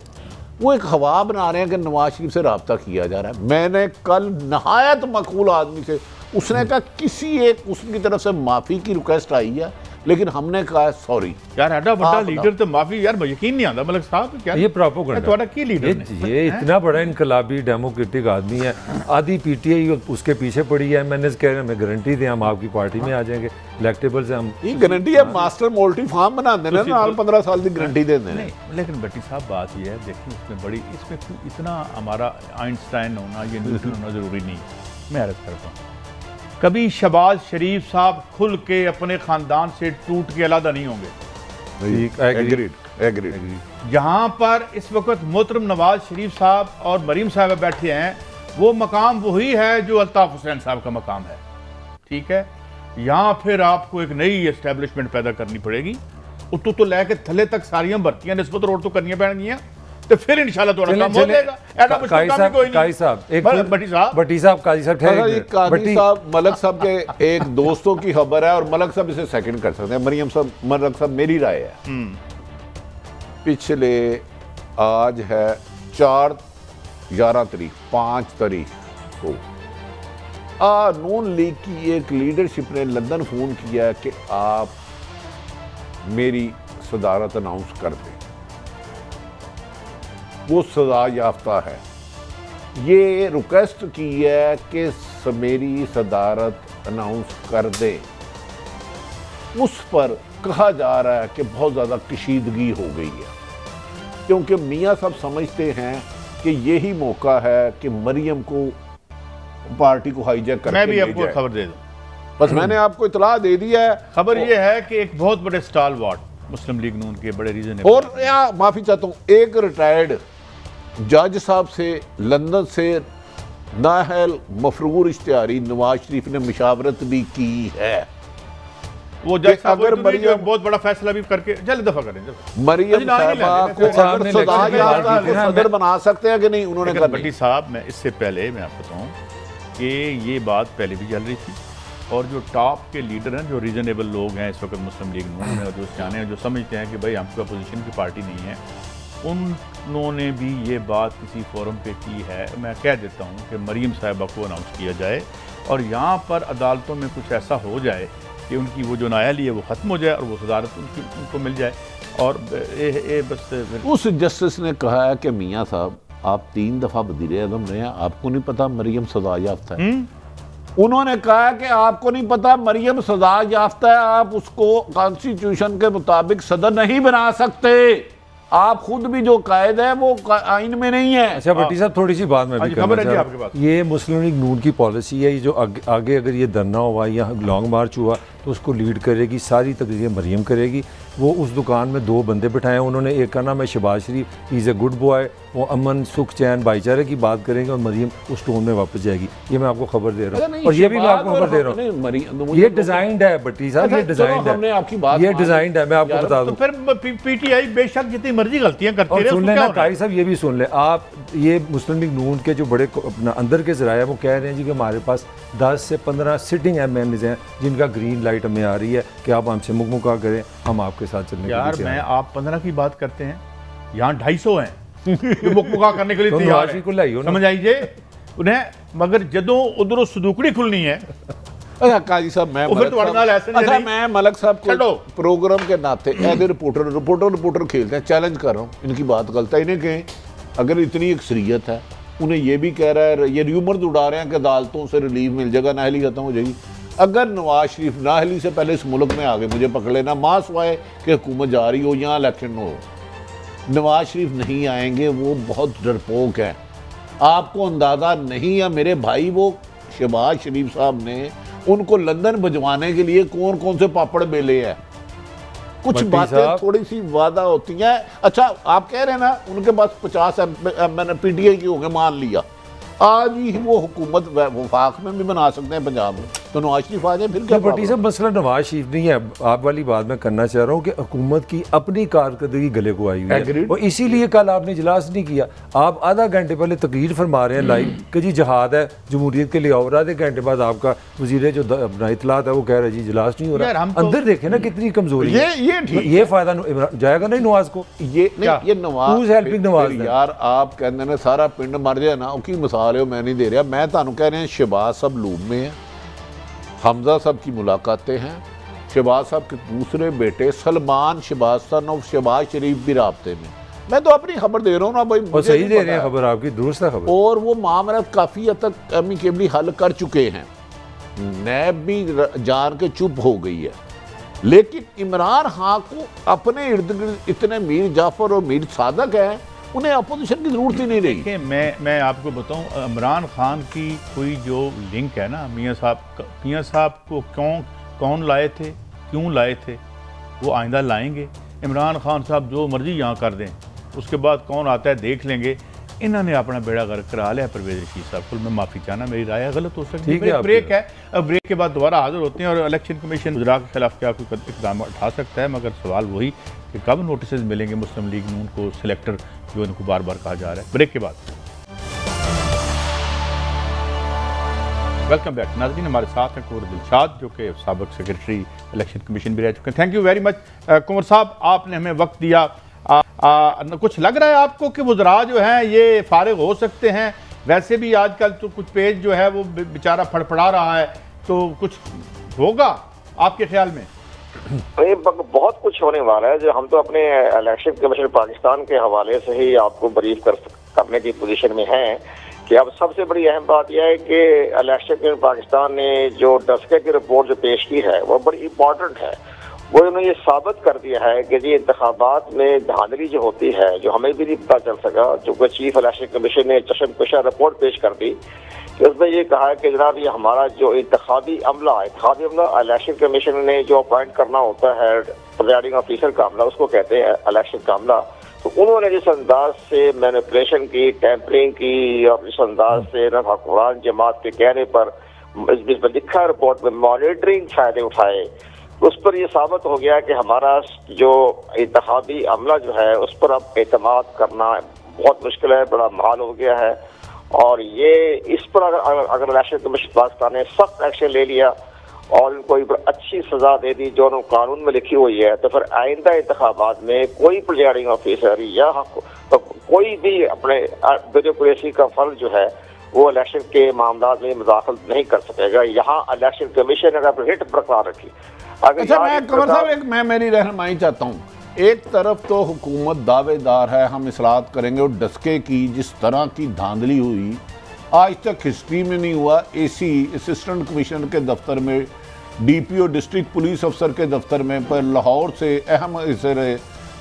वो एक हवा बना रहे हैं कि नवाज शरीफ से रब्ता किया जा रहा है। मैंने कल नहायत मकबूल आदमी से, उसने कहा किसी एक उसकी तरफ से माफ़ी की रिक्वेस्ट आई है, लेकिन हमने कहा सॉरी। यार एडा बड़ा लीडर तो माफी, यार यकीन नहीं आता मलक साहब क्या ये प्रोपेगेंडा की लीडर ये इतना बड़ा इनकलाबी डेमोक्रेटिक आदमी है। आधी पीटीआई उसके पीछे पड़ी है। मैंने कह रहे हमें गारंटी दें हम आपकी पार्टी में आ जाएंगे, इलेक्टेबल से हम ये गारंटी है। मास्टर मोल्टी फार्म बना देना ना, 15 साल की गारंटी दे देना। लेकिन भट्टी साहब बात ये है, देखिए इसमें बड़ी, इसमें इतना हमारा आइंस्टाइन होना, ये न्यूटन होना जरूरी नहीं। मैं अर्ज करता हूँ कभी शहबाज शरीफ साहब खुल के अपने ख़ानदान से टूट के अलग नहीं होंगे। एग्रीड। जहाँ पर इस वक्त मोहतरम नवाज शरीफ साहब और मरीम साहब बैठे हैं, वो मकाम वही है जो अल्ताफ हुसैन साहब का मकाम है, ठीक है। यहाँ फिर आपको एक नई एस्टैब्लिशमेंट पैदा करनी पड़ेगी, उतो तो लैके थले तक सारियां भर्तियां निस्बत रोड तो करनियां पैणगियां, तो फिर इंशाल्लाह थोड़ा काम हो जाएगा। ऐसा मुश्किल काम ही कोई नहीं। काजी साहब एक भट्टी साहब काजी साहब काजी साहब मलक साहब के एक दोस्तों की खबर है और मलक साहब इसे सेकंड कर सकते हैं। मरियम साहब, मलक साहब मेरी राय है, पिछले आज है 4-11 तारीख 5 तारीख को नून लीग की एक लीडरशिप ने लंदन फोन किया कि आप मेरी सदारत अनाउंस कर दें। वो सजा याफ्ता है, ये रिक्वेस्ट की है कि मेरी सदारत अनाउंस कर दे। उस पर कहा जा रहा है कि बहुत ज़्यादा कशीदगी हो गई है, क्योंकि मियाँ साहब समझते हैं कि यही मौका है कि मरियम को पार्टी को हाईजैक करके मैं भी आपको खबर दे दूं, बस मैंने आपको इतला दे दी है। खबर ये है कि एक बहुत बड़े स्टाल वार्ड मुस्लिम लीग नून के बड़े रीजन, और यहाँ माफी चाहता हूँ, एक रिटायर्ड जज साहब से लंदन से नाहल मफरूर इश्तिहारी नवाज शरीफ ने मुशावरत भी की है। वो जज साहब अगर मरियम बहुत बड़ा फैसला भी करके जल्द दफा करें, मरियम साहबा को अगर सदर बना सकते हैं कि नहीं, उन्होंने कहा भट्टी साहब, मैं इससे पहले मैं आपको बताऊं कि ये बात पहले भी चल रही थी, और जो टॉप के लीडर हैं, जो रीजनेबल लोग हैं इस वक्त मुस्लिम लीग नून में, और जो सियाने हैं, जो समझते हैं कि भाई हम तो अपोजिशन की पार्टी नहीं है, उन्होंने भी ये बात किसी फोरम पे की है। मैं कह देता हूँ कि मरियम साहिबा को अनाउंस किया जाए और यहाँ पर अदालतों में कुछ ऐसा हो जाए कि उनकी वो जो नायाली है वो ख़त्म हो जाए और वो सदारत उनको मिल जाए। और बस उस जस्टिस ने कहा है कि मियाँ साहब आप 3 दफ़ा वज़ीर आज़म रहे हैं, आपको नहीं पता मरियम सजा याफ्ता है। उन्होंने कहा कि आपको नहीं पता मरियम सजा याफ्ता है, आप उसको कॉन्स्टिट्यूशन के मुताबिक सदर नहीं बना सकते, आप खुद भी जो कायद है वो आइन में नहीं है। अच्छा भट्टी साहब, थोड़ी सी बात में भी खबर है आपके पास, ये मुस्लिम लीग नून की पॉलिसी है, ये जो आगे अगर ये धरना हुआ या लॉन्ग मार्च हुआ तो उसको लीड करेगी, सारी तकरीरें मरियम करेगी। वो उस दुकान में 2 बंदे बिठाए, उन्होंने एक का नाम है शहबाज शरीफ, इज़ ए गुड बॉय, वो अमन सुख चैन भाईचारे की बात करेंगे और मरियम उस टोन में वापस जाएगी। ये मैं आपको खबर दे रहा हूँ, और ये भी मैं आपको खबर दे रहा हूँ, ये डिजाइंड है भट्टी साहब, ये डिजाइंड है, आपकी बात ये डिजाइंड है, मैं आपको बता दूं। तो फिर पीटीआई बेशक जितनी मर्जी गलतियां करती रहे, सुन लेना काजी साहब, ये भी सुन ले आप, ये मुस्लिम लीग नून के जो बड़े अपना अंदर के जराए वो कह रहे हैं जी कि हमारे पास 10 से 15 सिटिंग MLAs हैं जिनका ग्रीन लाइट हमें आ रही है कि आप हमसे मुकमुका करें, हम आपके साथ चलने यार मैं आप 15 की बात करते हैं, यहाँ 250 हैं जो मुकमुका करने के लिए तैयार है, समझ आइए उन्हें, मगर जदों उधरों सदूकड़ी खुलनी है। अच्छा काजी साहब, मैं मलक साहब को प्रोग्राम के नाते ऐसे रिपोर्टर खेलते हैं, चैलेंज कर रहा हूँ, इनकी बात गलत है, इन्हें कहें अगर इतनी अक्सरियत है, उन्हें ये भी कह रहा है, ये र्यूमर्स उड़ा रहे हैं कि अदालतों से रिलीफ मिल जाएगा, नाहली खत्म हो जाएगी। अगर नवाज शरीफ नाहली से पहले इस मुल्क में आगे मुझे पकड़ लेना, मां सवाए कि हुकूमत जा रही हो, यहाँ इलेक्शन हो, नवाज शरीफ नहीं आएंगे, वो बहुत डरपोक हैं, आपको अंदाज़ा नहीं है मेरे भाई। वो शहबाज शरीफ साहब ने उनको लंदन भिजवाने के लिए कौन कौन से पापड़ बेले हैं, कुछ बातें थोड़ी सी वादा होती हैं। अच्छा आप कह रहे हैं ना उनके पास 50 PTI की होंगे, मान लिया, आज ही वो हुकूमत वफाक में भी बना सकते हैं पंजाब में, तो नवाज शरीफ आ जाए फिर क्या। भट्टी साहब मसला नवाज शरीफ नहीं है, आप वाली बात मैं करना चाह रहा हूँ कि हुकूमत की अपनी कारकर्दगी गले को आई हुई है, और इसीलिए कल आपने इजलास नहीं किया। आप आधा घंटे पहले तकरीर फरमा रहे हैं लाइव कि जी जहाद है जमहूरियत के लिए, और आधे घंटे बाद आपका वजीर जो अपना इतलात है वो कह रहा है जी इजलास नहीं हो रहा। अंदर देखें ना कितनी कमजोरी है, ये फायदा जाएगा नहीं नवाज को, ये नवाज हेल्पिंग नवाज यार। आप कहते हैं सारा पिंड मर जाए ना, उसकी मिसाल है, मैं नहीं दे रहा, मैं तुहानू कह रहा शहबाज साहब लूब में है, हमजा साहब की मुलाकातें हैं, शहबाज साहब के दूसरे बेटे सलमान शहबाज सन और शहबाज शरीफ भी राब्ते में, मैं तो अपनी खबर दे रहा हूँ ना भाई, और सही दे रहे हैं खबर, आपकी दुरुस्त है खबर, और वो मामला काफ़ी हद तक एमिकेबली हल कर चुके हैं, नैब भी जान के चुप हो गई है। लेकिन इमरान खान को अपने इर्द गिर्द इतने मीर जाफर और मीर सादक हैं, उन्हें अपोजिशन की जरूरत ही नहीं रही। देखिए मैं आपको बताऊं, इमरान खान की कोई जो लिंक है ना मियाँ साहब को कौन लाए थे, क्यों लाए थे, वो आइंदा लाएंगे। इमरान खान साहब जो मर्जी यहाँ कर दें, उसके बाद कौन आता है देख लेंगे। इन्होंने अपना बेड़ा गर्क करा लिया परवेज़ रशीद साहब को। मैं माफ़ी चाहना, मेरी राय गलत हो सकती ठीक है, है। आपकी ब्रेक है, अब ब्रेक के बाद दोबारा हाजिर होते हैं और इलेक्शन कमीशन गुजरात के खिलाफ क्या कोई इकदाम उठा सकता है, मगर सवाल वही कि कब नोटिस मिलेंगे मुस्लिम लीग नून को, सिलेक्टर जो इनको बार बार कहा जा रहा है। ब्रेक के बाद वेलकम बैक नाज़रीन, हमारे साथ हैं कुंवर दिलशाद जो कि साबिक सेक्रेटरी इलेक्शन कमीशन भी रह चुके हैं। थैंक यू वेरी मच कुंवर साहब, आपने हमें वक्त दिया। कुछ लग रहा है आपको कि वज़रा जो हैं ये फारिग हो सकते हैं? वैसे भी आजकल तो कुछ पेज जो है वो बेचारा फड़फड़ा रहा है, तो कुछ होगा आपके ख्याल में? बहुत कुछ होने वाला है, जो हम तो अपने इलेक्शन कमीशन पाकिस्तान के हवाले से ही आपको ब्रीफ करने की पोजीशन में हैं कि अब सबसे बड़ी अहम बात यह है कि इलेक्शन कमीशन पाकिस्तान ने जो डस्के की रिपोर्ट जो पेश की है वो बड़ी इंपॉर्टेंट है। वो उन्होंने ये साबित कर दिया है कि जी इंतखाबात में धांधली जो होती है, जो हमें भी नहीं पता चल सका, चूँकि चीफ इलेक्शन कमीशन ने चशमकशा रिपोर्ट पेश कर दी कि उसमें ये कहा है कि जनाब ये हमारा जो इंतखाबी अमला इलेक्शन कमीशन ने जो अपॉइंट करना होता है प्रिजाइडिंग ऑफिसर का अमला, उसको कहते हैं इलेक्शन का अमला। तो उन्होंने जिस अंदाज से मैनिपुलेशन की, टैंपरिंग की और जिस अंदाज से हुक्मरान जमात के कहने पर इसमें लिखा रिपोर्ट में मॉनिटरिंग फायदे उठाए, उस पर यह साबित हो गया कि हमारा जो इंतखाबी अमला जो है उस पर अब एतमाद करना बहुत मुश्किल है, बड़ा महाल हो गया है। और ये इस पर अगर इलेक्शन कमीशन पाकिस्तान ने सख्त एक्शन ले लिया और इनको अच्छी सजा दे दी जो उन्होंने कानून में लिखी हुई है, तो फिर आइंदा इंतखाबात में कोई प्रिजाइडिंग ऑफिसर या तो कोई भी अपने ब्यूरोक्रेसी का फर्ज जो है वो इलेक्शन के मामला में मुदाखलत नहीं कर सकेगा। यहाँ इलेक्शन कमीशन अगर हिट बरकरार रखी। अच्छा, मैं कंवर साहब मैं मेरी रहनुमाई चाहता हूँ। एक तरफ तो हुकूमत दावेदार है हम इस्लाहत करेंगे, और डस्के की जिस तरह की धांधली हुई आज तक हिस्ट्री में नहीं हुआ। एसी असिस्टेंट कमिश्नर के दफ्तर में, डीपीओ डिस्ट्रिक्ट पुलिस अफसर के दफ्तर में, पर लाहौर से अहम रहे।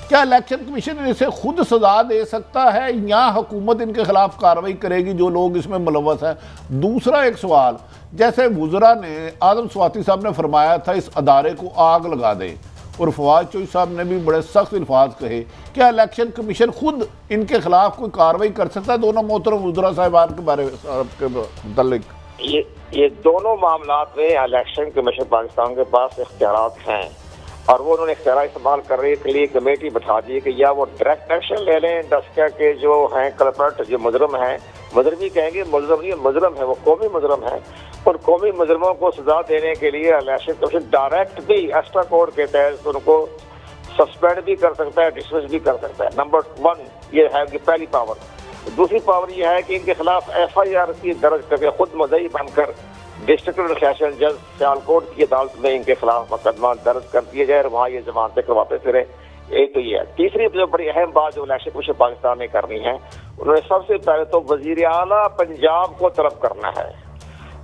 क्या इलेक्शन कमीशन इसे खुद सजा दे सकता है या हुकूमत इनके खिलाफ कार्रवाई करेगी जो लोग इसमें मुलव्वस हैं? दूसरा एक सवाल, जैसे वुज़रा ने, आदम स्वाति साहब ने फरमाया था इस अदारे को आग लगा दे, और फवाद चौधरी साहब ने भी बड़े सख्त अल्फाज कहे, क्या इलेक्शन कमीशन खुद इनके खिलाफ कोई कार्रवाई कर सकता है? दोनों मोहतरम वुज़रा साहिबान के बारे में मुतल्लिक ये दोनों मामलात में इलेक्शन कमीशन पाकिस्तान के पास इख्तियारात हैं और वो उन्होंने इख्तियार इस्तेमाल करने के लिए कमेटी बैठा दी कि या वो डायरेक्ट एक्शन ले लें डस्का के जो हैं कल्प्रिट, जो मुजरम हैं, मुजरम ही कहेंगे, मुजरम नहीं मुजरम है, वो कौमी मुजरम है, और कौमी मुजरमों को सजा देने के लिए इलेक्शन कमीशन डायरेक्ट भी एक्स्ट्रा कोर्ट के तहत उनको सस्पेंड भी कर सकता है, डिसमिस भी कर सकता है। नंबर 1 ये है कि पहली पावर। दूसरी पावर ये है कि इनके खिलाफ FIR की दर्ज करके खुद मुद्दई बनकर डिस्ट्रिक्ट सेशन जज सियालकोट की अदालत में इनके खिलाफ मुकदमा दर्ज कर दिया जाए और वहाँ ये जमानतें करवाते फिरे। एक तो ये है। तीसरी जो बड़ी अहम बात जो इलेक्शन कमीशन पाकिस्तान ने करनी है, उन्होंने सबसे पहले तो वजीर आला पंजाब को तलब करना है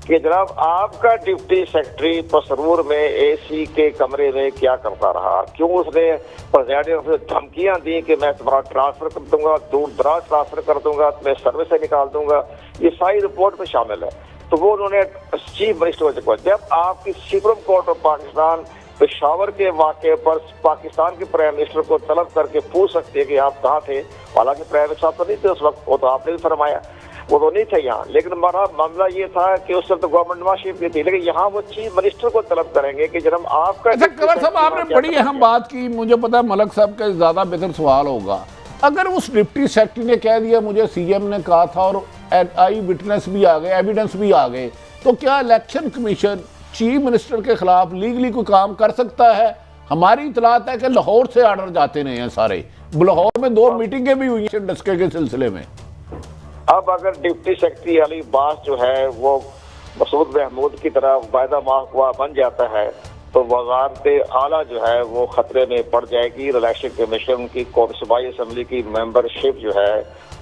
कि जनाब आपका डिप्टी सेक्रेटरी पसरूर में AC के कमरे में क्या करता रहा, क्यों उसने प्रेसिडेंट धमकियां दी कि मैं तुम्हारा ट्रांसफर कर दूंगा, दूर दराज ट्रांसफर कर दूंगा, मैं सर्विस से निकाल दूंगा, ये सारी रिपोर्ट में शामिल है। तो वो उन्होंने चीफ मिनिस्टर को, जब आपकी supreme court of Pakistan Peshawar के वाक़े पर पाकिस्तान के प्राइम मिनिस्टर को तलब करके पूछ सकते हैं कि आप कहाँ थे, हालांकि प्राइम मिनिस्टर साहब तो नहीं थे उस वक्त, वो तो आपने भी फरमाया वो तो नहीं थे यहाँ, लेकिन हमारा मामला ये था कि उस वक्त तो गवर्नमेंट नवाज की थी, लेकिन यहाँ वो चीफ मिनिस्टर को तलब करेंगे कि जब आपका। अच्छा कंवर साहब, आपने बड़ी अहम बात की, मुझे पता है मलक साहब का ज़्यादा बेहतर सवाल होगा। अगर उस डिप्टी सेक्रेटरी ने कह दिया मुझे CM ने कहा था और आई विटनेस भी आ गए, एविडेंस भी आ गए, तो क्या इलेक्शन कमीशन चीफ मिनिस्टर के खिलाफ लीगली कोई काम कर सकता है? हमारी इतलात है कि लाहौर से ऑर्डर जाते नहीं हैं सारे, लाहौर में 2 मीटिंगें भी हुई हैं डस्के के सिलसिले में। अब अगर डिप्टी सेक्रेटरी अली बास जो है वो मसूद महमूद की तरह वायदा माहवा बन जाता है तो वज़ारत आला जो है वो खतरे में पड़ जाएगी। इलेक्शन कमीशन की सूबाई असम्बली की मेंबरशिप जो है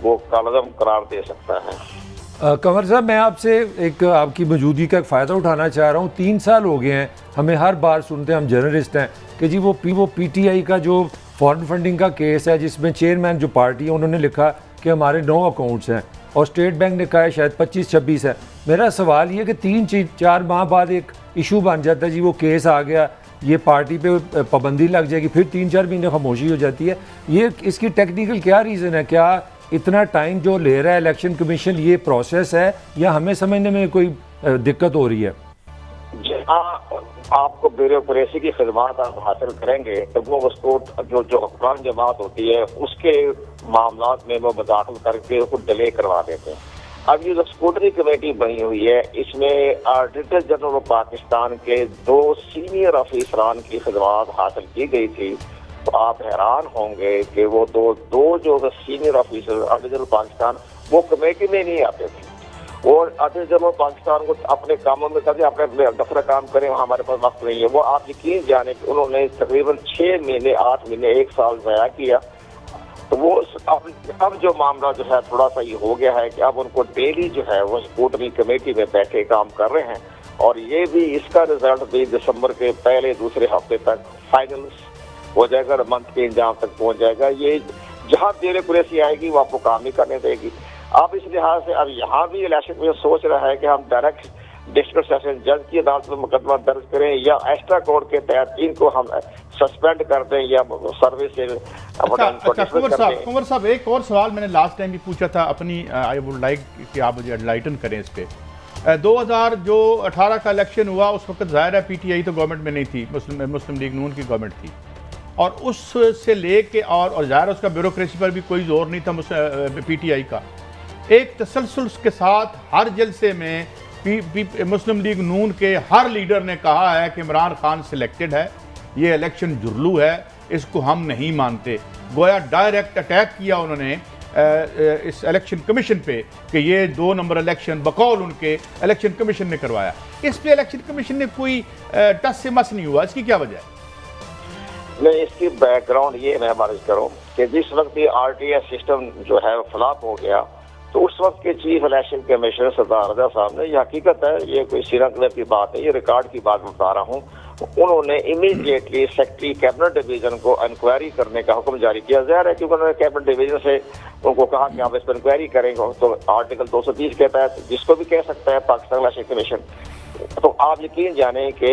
वो कालदम करार दे सकता है। कंवर साहब, मैं आपसे एक आपकी मौजूदगी का फ़ायदा उठाना चाह रहा हूँ। 3 साल हो गए हैं, हमें हर बार सुनते हैं, हम जर्नलिस्ट हैं, कि जी वो PTI का जो फॉरेन फंडिंग का केस है जिसमें चेयरमैन जो पार्टी है उन्होंने लिखा कि हमारे 9 अकाउंट्स हैं और स्टेट बैंक ने कहा है शायद 25-26 है। मेरा सवाल ये कि 3-4 माह बाद एक इशू बन जाता है, जी वो केस आ गया, ये पार्टी पे पाबंदी लग जाएगी, फिर 3-4 महीने खामोशी हो जाती है। ये इसकी टेक्निकल क्या रीज़न है? क्या इतना टाइम जो ले रहा है इलेक्शन कमीशन, ये प्रोसेस है या हमें समझने में कोई दिक्कत हो रही है? जहाँ आपको ब्यूरोक्रेसी की खिदमत आप हासिल करेंगे तो वो उसको जो हुक्मरान जमात होती है उसके मामलात में वो मुदाखल करके उसको डिले करवा देते हैं। अब ये जो स्कूटनी कमेटी बनी हुई है, इसमें ऑडिटर जनरल ऑफ पाकिस्तान के 2 सीनियर अफसरान की खिदमत हासिल की गई थी। तो आप हैरान होंगे कि वो दो जो senior officer auditor general Pakistan वो कमेटी में नहीं आते थे। वो ऑडिटर जनरल पाकिस्तान को अपने कामों में कहते अपने दफ्तर काम करें, हमारे पास वक्त नहीं है। वो आप यकीन जाने कि उन्होंने तकरीबन 6 महीने 8 महीने 1 साल ज़ाया किया। तो वो अब जो मामला जो है थोड़ा सा ये हो गया है कि अब उनको डेली जो है वो स्कूटनी कमेटी में बैठे काम कर रहे हैं, और ये भी इसका रिजल्ट भी दिसंबर के पहले दूसरे हफ्ते तक फाइनल हो जाएगा और मंथ के इंजाम तक पहुंच जाएगा। ये जहाँ ब्यूरोक्रेसी आएगी वो आपको काम ही करने देगी। अब इस लिहाज से अब यहाँ भी इलेक्शन में सोच रहा है कि हम डायरेक्ट डिस्ट्रिक्ट सेशन जज की अदालत में मुकदमा दर्ज करें या एक्स्ट्रा कोर्ट के तहत इनको हम सस्पेंड कर दें या सर्विस से कुंवर साहब, एक और सवाल मैंने लास्ट टाइम भी पूछा था अपनी, आई वुड लाइक कि आप मुझे एनलाइटन करें इस पे। 2018 का इलेक्शन हुआ, उस वक्त जाहिर है पीटीआई तो गवर्नमेंट में नहीं थी, मुस्लिम लीग नून की गवर्नमेंट थी, और उससे लेके और जाहिर उसका ब्यूरोक्रेसी पर भी कोई जोर नहीं था पीटीआई का। एक तसलसल के साथ हर जलसे में मुस्लिम लीग नून के हर लीडर ने कहा है कि इमरान खान सिलेक्टेड है, ये इलेक्शन जुर्लू है, इसको हम नहीं मानते। गोया डायरेक्ट अटैक किया उन्होंने इस इलेक्शन कमीशन पे कि ये 2 नंबर इलेक्शन बकौल उनके इलेक्शन कमीशन ने करवाया। इस पे इलेक्शन कमीशन ने कोई टस से मस नहीं हुआ, इसकी क्या वजह है? मैं इसकी बैकग्राउंड ये मैं अर्ज करूँ कि जिस वक्त ये आरटीएस सिस्टम जो है फ्लॉप हो गया, तो उस वक्त के चीफ इलेक्शन कमिश्नर सरदार रजा साहब ने, ये हकीकत है, ये कोई सिरा की बात है, ये रिकॉर्ड की बात बता रहा हूँ, उन्होंने इमीडिएटली सेक्रेटरी कैबिनेट डिवीजन को इंक्वायरी करने का हुक्म जारी किया। ज़ाहिर है क्योंकि उन्होंने कैबिनेट डिवीजन से उनको कहा कि आप इस पर इंक्वायरी करेंगे, तो आर्टिकल 230 के तहत जिसको भी कह सकता है पाकिस्तान इलेक्शन कमीशन। तो आप यकीन जाने कि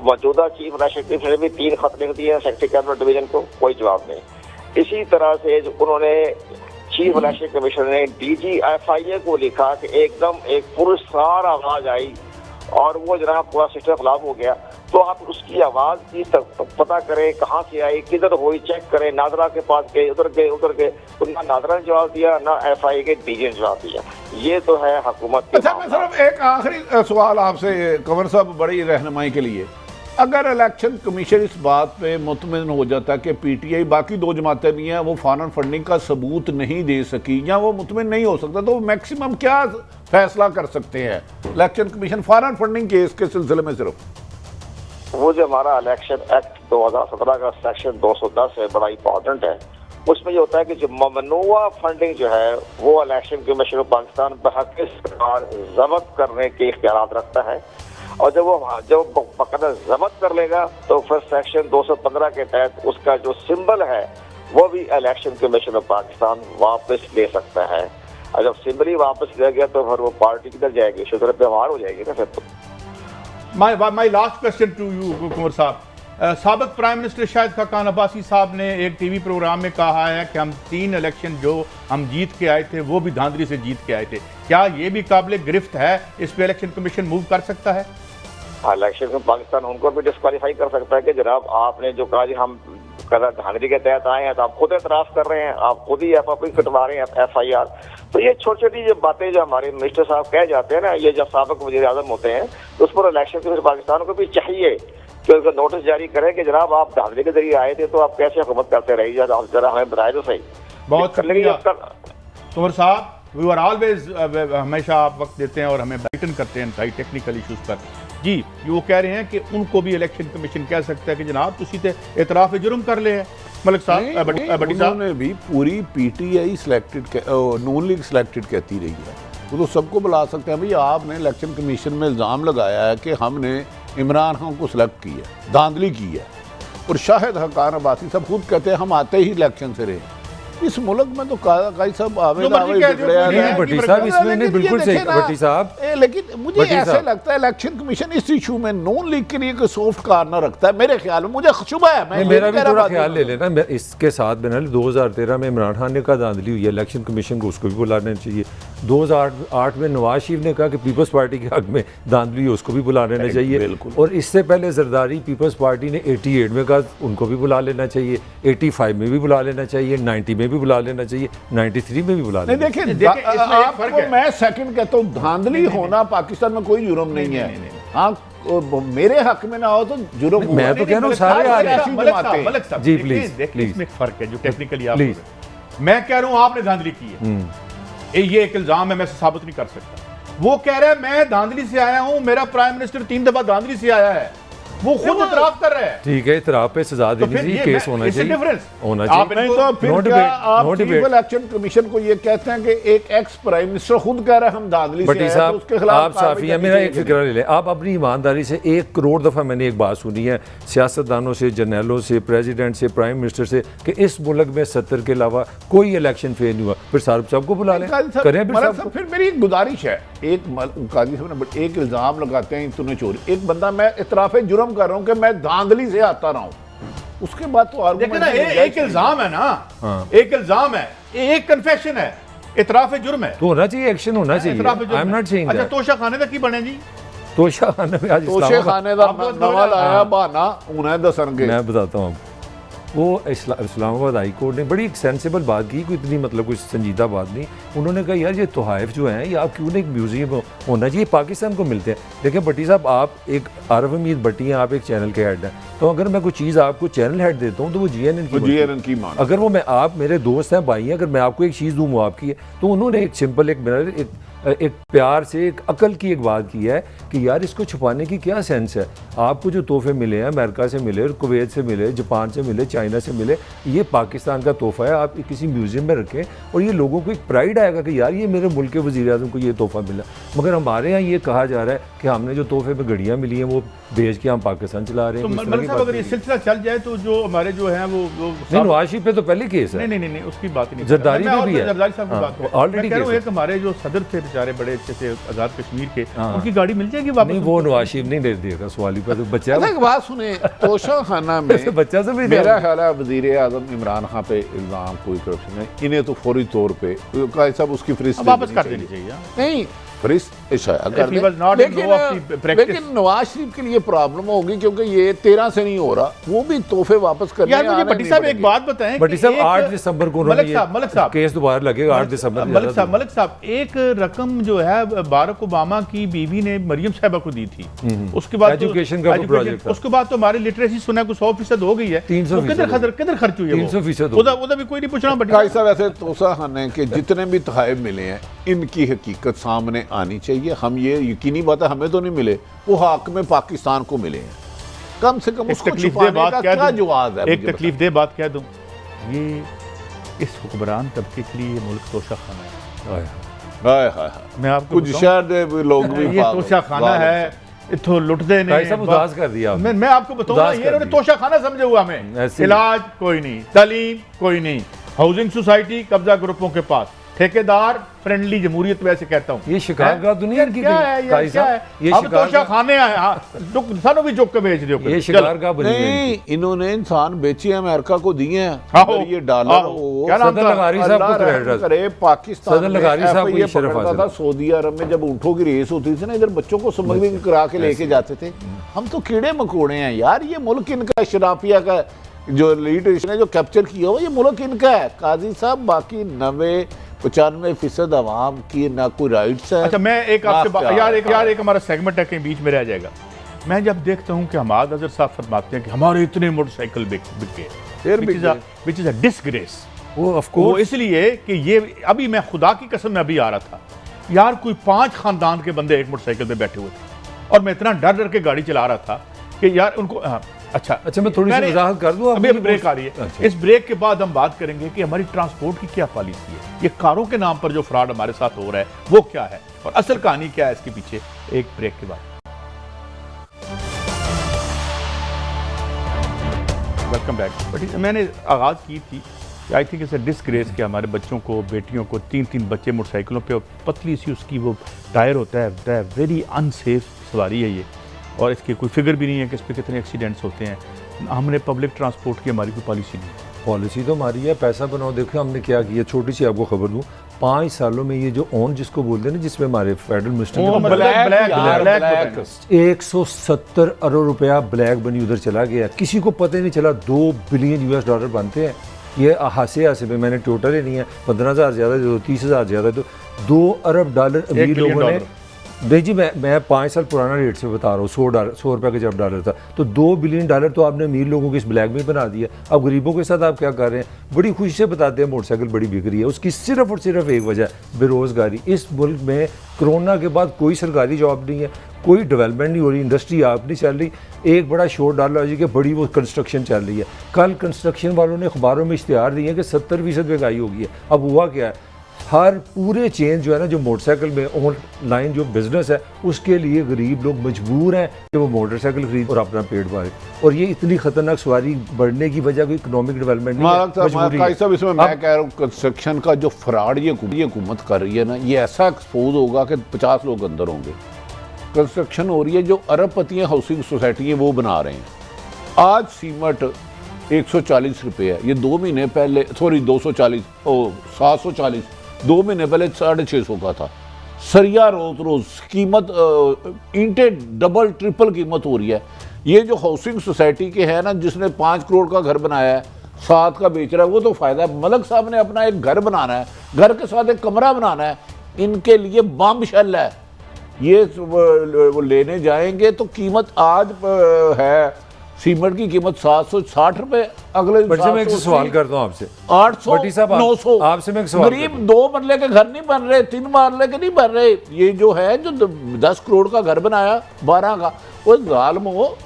मौजूदा चीफ इलेक्शन कमीशन ने भी 3 खत लिख दिए हैं सेक्रेटरी कैबिनेट डिवीजन को, कोई जवाब नहीं। इसी तरह से उन्होंने चीफ इलेक्शन कमिश्नर ने DGFIA को लिखा कि एकदम एक पुरस्कार आवाज आई और वो जनाब पूरा सिस्टम खिलाफ हो गया। तो आप उसकी आवाज की पता करें कहाँ से आई, किधर हुई, चेक करें। नादरा के पास गए, उधर गए, तो ना नादरा ने जवाब दिया ना FIA के DG ने जवाब दिया। ये तो है हुकूमत के। अच्छा, मैं सिर्फ एक आखिरी सवाल आपसे कंवर साहब, बड़ी रहनुमाई के लिए, अगर इलेक्शन कमीशन इस बात पे मुतमिन हो जाता कि पीटीआई बाकी 2 जमातें भी हैं वो फॉरेन फंडिंग का सबूत नहीं दे सकी या वो मुतमिन नहीं हो सकता, तो मैक्सिमम क्या फैसला कर सकते हैं election commission foreign funding case के सिलसिले में? सिर्फ वो जो हमारा इलेक्शन एक्ट 2017 का सेक्शन 210 है, बड़ा इंपॉर्टेंट है। उसमें ये होता है कि जो ममनुआ फंडिंग जो है वो इलेक्शन कमीशन ऑफ पाकिस्तान बहक़ सरकार जब्त करने के इख्तियार रखता है, और जब बकायदा जब्त कर लेगा तो फिर सेक्शन 215 के तहत उसका जो सिंबल है वो भी इलेक्शन कमीशन ऑफ पाकिस्तान वापस ले सकता है। और जब सिंबल ही वापस ले गया तो फिर वो पार्टी किधर जाएगी, शुगर व्यवहार हो जाएगी ना फिर तो। My last question to you Kunwar साहब, साबिक प्राइम मिनिस्टर शाहिद खाकान अब्बासी साहब ने एक टीवी प्रोग्राम में कहा है कि हम 3 इलेक्शन जो हम जीत के आए थे वो भी धांधली से जीत के आए थे। क्या ये भी काबिल गिरफ्त है? इस पे इलेक्शन कमीशन मूव कर सकता है? इलेक्शन में पाकिस्तान उनको भी डिस्क्वालीफाई कर सकता है कि जनाब आपने जो कहा हम धांधली के तहत आए हैं, तो आप खुद एतराफ़ कर रहे हैं, आप खुद ही FIR कटवा रहे हैं FIR। तो ये छोटी छोटी जो बातें जो हमारे मिनिस्टर साहब कह जाते हैं ना, ये जब साबिक वज़ीर आज़म होते हैं, तो उस पर इलेक्शन कमीशन पाकिस्तान को भी चाहिए कि उनका नोटिस जारी करें कि जनाब आप धांधली के जरिए आए थे, तो आप कैसे हुकूमत करते रहिए, जरा हमें बताए तो सही। बहुत कुंवर साहब, वी आर ऑलवेज, हमेशा आप वक्त देते हैं और हमें ब्राइटन करते हैं भाई टेक्निकल इशूज़ पर। जी, वो कह रहे हैं कि उनको भी इलेक्शन कमीशन कह सकता है कि जनाब तुसी ते इतराफ जुर्म कर ले हैं। मलिक साहब, बटी साहब ने भी पूरी पीटीआई सिलेक्टेड, नून लीग सिलेक्टेड कहती रही है, वो तो सबको बुला सकते हैं। भाई आपने इलेक्शन कमीशन में इल्ज़ाम लगाया है कि हमने इमरान खान को सिलेक्ट किया, धांधली की है, और शाहिद खाकान अब्बासी सब खुद कहते हैं हम आते ही इलेक्शन से रहे। इस मुल्क में तो काजी साहब आवेद जो मर्जी आवेद कह दो, बिगड़े कोई नहीं है, भट्टी की साहब बरकत इसमें नहीं लेकिन ये बिल्कुल सही देखें ना, भट्टी साहब लेकिन मुझे भट्टी ऐसे साहब। लगता है इलेक्शन कमीशन इस इशू में नॉन लीग के लिए कोई सॉफ्ट कार्नर रखता है मेरे ख्याल में, मुझे शुबा है। मैं नहीं, ये मेरा नहीं भी कह रहा थोड़ा बात ख्याल ले नहीं। लेना। मैं इसके साथ बना 2013 में इमरान खान ने कहा धांधली हुई है इलेक्शन कमीशन को, उसको भी बुलाना चाहिए। 2008 में नवाज शरीफ ने कहा कि पीपल्स पार्टी के हक में धांधली हुई, उसको भी बुला लेना चाहिए। बिल्कुल। और इससे पहले जरदारी पीपल्स पार्टी ने 88 में कहा, उनको भी बुला लेना चाहिए, 85 में भी बुला लेना चाहिए, 90 में भी बुला लेना चाहिए, 93 में भी बुला नहीं लेना देखिए, देखिए, इसमें एक फर्क आपको है। मैं सेकंड कहता हूँ, धांधली होना पाकिस्तान में कोई जुर्म नहीं है। हाँ, मेरे हक में ना हो तो जुर्म हुआ। मैं तो कह रहा हूँ सारे आ रहे हैं। मलिक साहब, जी, देखिए, please, देखिए, please. इसमें एक फर्क है जो टेक्निकली आप Please. मैं कह रहा हूं आपने धांधली की है, ये एक इल्जाम है, मैं साबित नहीं कर सकता। वो कह रहा है मैं धांधली से आया हूं, मेरा प्राइम मिनिस्टर 3 दफा धांधली से आया है, वो खुद इतराफ कर रहा है। ठीक है, इतराफ पे सजा तो देनी फिर चाहिए, ये केस मैं- होना इससे चाहिए, difference। होना आप चाहिए। नहीं तो फिर No क्या debate, आप no chief debate। Election commission को ये कहते हैं कि एक एक्स प्राइम मिनिस्टर खुद कह रहा है हम धांधली से भट्टी आए, तो साहब, उसके खिलाफ आप कार्रवाई साफी हैं, करनी मेरा एक चाहिए। फिक्र ले लें। आप अपनी ईमानदारी से 1 करोड़ दफ़ा मैंने एक बात सुनी है सियासतदानों से, जर्नलों से, प्रेसिडेंट से, प्राइम मिनिस्टर से कि इस मुल्क में 70 के अलावा कोई इलेक्शन फेल नहीं हुआ। फिर साहब को बुला लें, काजी साहब, करें फिर मलिक साहब साहब, को। फिर मेरी एक गुजारिश है, काजी साहब ने एक इल्जाम लगाते हैं तूने चोरी, एक बंदा मैं इतराफे जुर्म कर रहा हूं कि मैं धांधली से आता रहा हूं, उसके बाद तो देखिए ना, एक इल्जाम है ना, हाँ। एक इल्जाम है, एक कन्फेशन है, इतराफ जुर्म है, तो होना चाहिए, एक्शन होना चाहिए। इतराफ आई जुर्म एम है। नॉट सेइंग अच्छा, दैट। तोशा खाने का की बने जी? तोशा खाने में आज तोशे इस्लामाबाद- खाने का आप लोग नवा बोले- लाया बहाना उन्हें दसनगे। मैं बताता हूँ आपको, वो इस्लामाबाद हाई कोर्ट ने बड़ी एक सेंसिबल बात की, कोई इतनी मतलब कुछ संजीदा बात नहीं। उन्होंने कहा यार ये तोहाइफ जो हैं ये आप क्यों नहीं एक म्यूजियम होना चाहिए, पाकिस्तान को मिलते हैं। देखिए भट्टी साहब, आप एक आरफ हमीद भट्टी हैं, आप एक चैनल के हेड हैं, तो अगर मैं कोई चीज़ आपको चैनल हेड देता हूँ तो वो GNN की बनती है। GNN की मान, अगर वो मैं आप मेरे दोस्त हैं, भाई हैं, अगर मैं आपको एक चीज़ दूँ वो आपकी है, तो उन्होंने एक सिंपल एक प्यार से, एक अकल की एक बात की है कि यार इसको छुपाने की क्या सेंस है। आपको जो तोहफे मिले हैं अमेरिका से मिले, कुवैत से मिले, जापान से मिले, चाइना से मिले, ये पाकिस्तान का तोहफा है, आप किसी म्यूजियम में रखें और ये लोगों को एक प्राइड आएगा कि यार ये मेरे मुल्क के वज़ीर-ए-आज़म को ये तोहफा मिला। मगर हमारे यहाँ ये कहा जा रहा है कि हमने जो तोहफे में घड़ियाँ मिली हैं वो बेच के हम पाकिस्तान चला रहे तो हैं। इस तरह मलिक की साहब, बात अगर ये नहीं। सिलसिला चल जाए तो जो हमारे जो हैं वो नहीं, नवाज शरीफ पे तो पहले केस है। नहीं, उसकी बात ही नहीं। जरदारी मैं पे और भी है। जरदारी साहब की हाँ, बात कर, already मैं कह रहा हूँ case एक हमारे जो सदर थे बेचारे बड़े अच्छे से आज़ाद कश्मीर के, हाँ। उनकी गाड़ी मिल जाएगी वापस? नहीं, वो नवाज शरीफ नहीं दे देगा, सवाल ही पे तो बच्चा अच्छा एक बात सुने, तोशा खाना में ऐसे बच्चा से भी मेरा ख्याल है वज़ीर आज़म इमरान खान पे इल्ज़ाम कोई करप्शन है, इन्हें तो फौरी तौर पे काजी साहब उसकी फरिस्त वापस कर देनी देनी चाहिए। नहीं फरिस्त इशारा कर If he was not they. in know of the practice. लेकिन नवाज शरीफ के लिए प्रॉब्लम होगी क्योंकि ये 13 से नहीं हो रहा, वो भी तोहफे वापस करने यार मुझे आने भट्टी नहीं साहब एक पड़ेंगे। बात बताएं, भट्टी कि साहब एक- 8 दिसंबर को उन्होंने मलिक साहब केस दोबारा लगेगा 8 दिसंबर मलिक साहब एक रकम जो है बाराक ओबामा की बीवी ने मरियम साहिबा को दी थी, उसके बाद Education का कोई project था। उसके बाद तो हमारी लिटरेसी सुना को 100% हो गई है, 300% किधर खर्च हुई है? 300% हो उधर भी कोई नहीं पूछ रहा भट्टी काजी साहब। साहब, ऐसे तोशा खाने के जितने भी तोहफे मिले हैं इनकी हकीकत सामने आनी चाहिए। हम ये यकीनी बात है हमें तो नहीं मिले, वो हक में पाकिस्तान को मिले हैं, कम से कम एक उसको तकलीफ दे छुपाने बात का कह क्या दूं, जवाब है? एक मुझे तकलीफ दे बात कह दूं, ये इस हुक्मरान तबके के लिए ये मुल्क तोशा खाना है। बताएं। हाय हाय हाय। मैं आपको कुछ बताऊं, शहर दे लोग भी ये तोशा खाना है, इथों लुटते ने। भाई साहब उदास कर दिया आपने। मैं आपको बताऊंगा, उदास ये कर इन्होंने दिया। तोशा खाना समझे हुआ हमें। ऐसे ही। इलाज कोई नहीं, तालीम कोई नहीं, हाउसिंग सोसाइटी कब्जा ग्रुपों के पास, ठेकेदार फ्रेंडली जमहूरियत वैसे कहता हूं। ये शिकार का दुनिया की क्या है यार, काजी क्या साहब, है? ये अब शिकार तोशा का- खाने आए, हाँ, सानू भी चुक के बेच दियो। ये शिकार का बनी है नहीं, इन्होंने इंसान बेचे अमेरिका को दिए हैं, आहो, अगर ये डॉलर आहो। हो। क्या नाम सदर था? लगारी साहब को अल्लाह क्रेडिट रहम करे, पाकिस्तान सदर में लगारी साहब को FIA ये शरफ पकड़ता हासिल था है। सऊदी अरब में, जब ऊँटों की रेस होती थी ना, इधर बच्चों को स्मगलिंग करा के लेके जाते थे। हम तो कीड़े मकोड़े हैं यार, ये मुल्क इनका, शराफिया का जो लीडर ने जो कैप्चर किया हुआ, ये मुल्क इनका है काजी साहब। बाकी 90-95% अवाम की ना कोई राइट्स है। अच्छा, मैं एक आपसे ना यार प्यार। एक हमारा सेगमेंट है कहीं बीच में रह जाएगा। मैं जब देखता हूं कि हमाद अजहर साहब फरमाते हैं कि हमारे इतने मोटरसाइकिल बिके, फिर विच इज अ डिसग्रेस। वो ऑफ वो कोर्स इसलिए कि ये अभी मैं खुदा की कसम में अभी आ रहा था यार, कोई 5 खानदान के बंदे एक मोटरसाइकिल पे बैठे हुए थे और मैं इतना डर डर के गाड़ी चला रहा था कि यार उनको अच्छा मैं थोड़ी सी मैंने- वजाहत कर दूं, अभी आपकी ब्रेक आ रही है। अच्छा। इस ब्रेक के बाद हम बात करेंगे कि हमारी ट्रांसपोर्ट की क्या पॉलिसी है, ये कारों के नाम पर जो फ्रॉड हमारे साथ हो रहा है वो क्या है और असल कहानी क्या है इसके पीछे। एक ब्रेक के बाद वेलकम बैक। बट मैंने आगाज की थी आई थिंक इसे डिसग्रेस कि हमारे बच्चों को, बेटियों को 3-3 बच्चे मोटरसाइकिलों पे, और पतली सी उसकी वो टायर होता है, वेरी अनसेफ सवारी है ये, और इसकी कोई फिगर भी नहीं है कि इस पर कितने एक्सीडेंट्स होते हैं। हमने पब्लिक ट्रांसपोर्ट की हमारी कोई पॉलिसी नहीं है। पॉलिसी तो हमारी है, पैसा बनाओ। देखो हमने क्या किया, छोटी सी आपको खबर दूं, 5 सालों में ये जो ऑन जिसको बोलते हैं ना, जिसमें हमारे फेडरल मिनिस्टर ने 170 अरब रुपया ब्लैक बनी उधर चला गया, किसी को पता ही नहीं चला। $2 बिलियन US बनते हैं ये हासे में। मैंने टोटल ही नहीं है, 15,000 ज़्यादा दो, 30,000 ज़्यादा दो, $2 अरब अमीर लोगों ने। नहीं जी, मैं 5 साल पुराना रेट से बता रहा हूँ, $100 रुपये का जब डॉलर था, तो $2 बिलियन तो आपने अमीर लोगों के इस ब्लैक में बना दिया। अब गरीबों के साथ आप क्या कर रहे हैं? बड़ी खुशी से बताते हैं मोटरसाइकिल बड़ी बिक रही है, उसकी सिर्फ और सिर्फ एक वजह, बेरोज़गारी। इस मुल्क में कोरोना के बाद कोई सरकारी जॉब नहीं है, कोई डेवलपमेंट नहीं हो रही, इंडस्ट्री आप नहीं चल रही। एक बड़ा शोर डाला जी कि बड़ी वो कंस्ट्रक्शन चल रही है। कल कंस्ट्रक्शन वालों ने अखबारों में इश्तिहार दिए हैं कि 70% महंगाई हो गई है। अब हुआ क्या है, हर पूरे चेन जो है ना, जो मोटरसाइकिल में ऑनलाइन जो बिज़नेस है, उसके लिए गरीब लोग मजबूर हैं कि वो मोटरसाइकिल खरीद और अपना पेट भरे। और ये इतनी खतरनाक सवारी बढ़ने की वजह कोई इकोनॉमिक डेवलपमेंट नहीं है, मजबूरी है। साहब इसमें मैं कह रहा हूँ, कंस्ट्रक्शन का जो फ्रॉड ये हुकूमत कर रही है ना, ये ऐसा एक्सपोज होगा कि 50 लोग अंदर होंगे। कंस्ट्रक्शन हो रही है, जो अरबपतियाँ हाउसिंग सोसाइटी है वो बना रहे हैं। आज सीमेंट 140 रुपये है, ये 2 महीने पहले, सॉरी 240, 740, 2 महीने पहले 650 का था। सरिया रोज कीमत, ईंटें डबल ट्रिपल कीमत हो रही है। ये जो हाउसिंग सोसाइटी के है ना, जिसने 5 करोड़ का घर बनाया है, 7 का बेच रहा है, वो तो फायदा है। मलक साहब ने अपना एक घर बनाना है, घर के साथ एक कमरा बनाना है, इनके लिए बम शल है। ये वो लेने जाएंगे तो कीमत आज है, सीमेंट की कीमत 760 रुपए, अगले दिन मैं एक सवाल करता हूँ आपसे, 800, 900 आपसे मैं एक सवाल गरीब 2 मरले के घर नहीं बन रहे, 3 मरले के नहीं बन रहे। ये जो है, जो 10 करोड़ का घर बनाया 12 का, वो जालिम हो,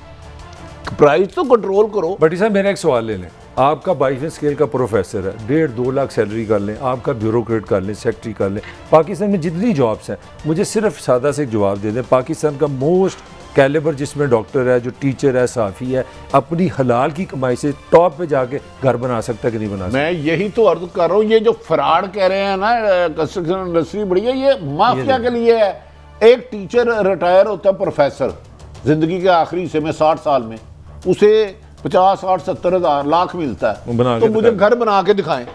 प्राइस तो कंट्रोल करो। भट्टी साहब मेरा एक सवाल ले लें, आपका 22वें स्केल का प्रोफेसर है, 1.5-2 लाख सैलरी कर लें, आपका ब्यूरोक्रेट कर लें, सेक्रेटरी कर लें, पाकिस्तान में जितनी जॉब्स हैं, मुझे सिर्फ सादा से एक जवाब दे दें, पाकिस्तान का मोस्ट कैलिबर जिसमें डॉक्टर है, जो टीचर है, साफ़ी है, अपनी हलाल की कमाई से टॉप पे जाके घर बना सकता है कि नहीं बना सकता? मैं यही तो अर्ज कर रहा हूँ, ये जो फ्रॉड कह रहे हैं ना, कंस्ट्रक्शन इंडस्ट्री बड़ी है, ये माफिया के लिए है। एक टीचर रिटायर होता है, प्रोफेसर, जिंदगी के आखिरी हिस्से में 60 साल में, उसे 50, 60, 70 हज़ार लाख मिलता है, तो मुझे घर बना के दिखाएं।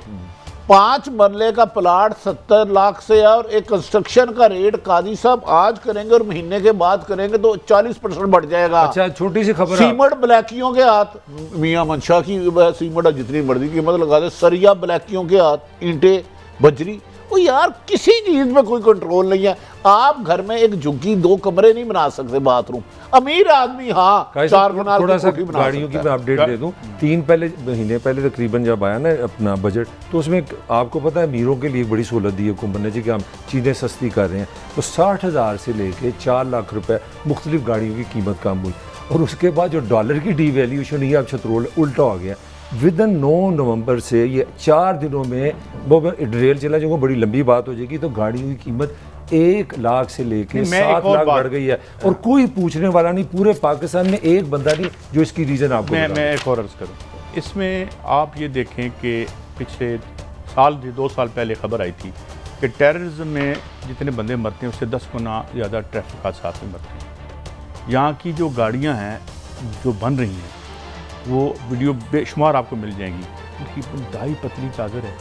5 मरले का प्लाट 70 लाख से है, और एक कंस्ट्रक्शन का रेट काजी साहब आज करेंगे और महीने के बाद करेंगे तो 40% बढ़ जाएगा। अच्छा, छोटी सी खबर, सीमेंट ब्लैकियों के हाथ, मियां मंशा की सीमेंट जितनी मर्जी कीमत लगा दे, सरिया ब्लैकियों के हाथ, ईंटें, बजरी। वो यार किसी चीज में कोई कंट्रोल नहीं है। आप घर में एक झुग्गी 2 कमरे नहीं बना सकते, बाथरूम। अमीर आदमी हाँ 4 कनाल थोड़ा सा गाड़ियों की मैं अपडेट दे दूं, 3 महीने पहले तकरीबन जब आया ना अपना बजट, तो उसमें आपको पता है अमीरों के लिए बड़ी सहूलत दी है हुकूमत ने जी कि हम चीज़ें सस्ती कर रहे हैं। तो 60,000 से लेके 4 लाख रुपए मुख्तलिफ गाड़ियों की कीमत कम हुई, और उसके बाद जो डॉलर की डीवैल्यूएशन हुई, अब छतरोल उल्टा हो गया। विदन 9 नवंबर से ये 4 दिनों में वो रेल चला जो बड़ी लंबी बात हो जाएगी, तो गाड़ियों की कीमत 1 लाख से लेके 7 लाख बढ़ गई है, और कोई पूछने वाला नहीं। पूरे पाकिस्तान में एक बंदा नहीं जो इसकी रीज़न आपको मैं एक और अर्ज करूँ इसमें। आप ये देखें कि पिछले साल 2 साल पहले खबर आई थी कि टेररिज्म में जितने बंदे मरते हैं उससे 10 गुना ज़्यादा ट्रैफिक हादसात में मरते हैं। यहाँ की जो गाड़ियाँ हैं जो बन रही हैं, वो वीडियो बेशुमार आपको मिल जाएंगी, उनकी इंतहाई पतली चादर है।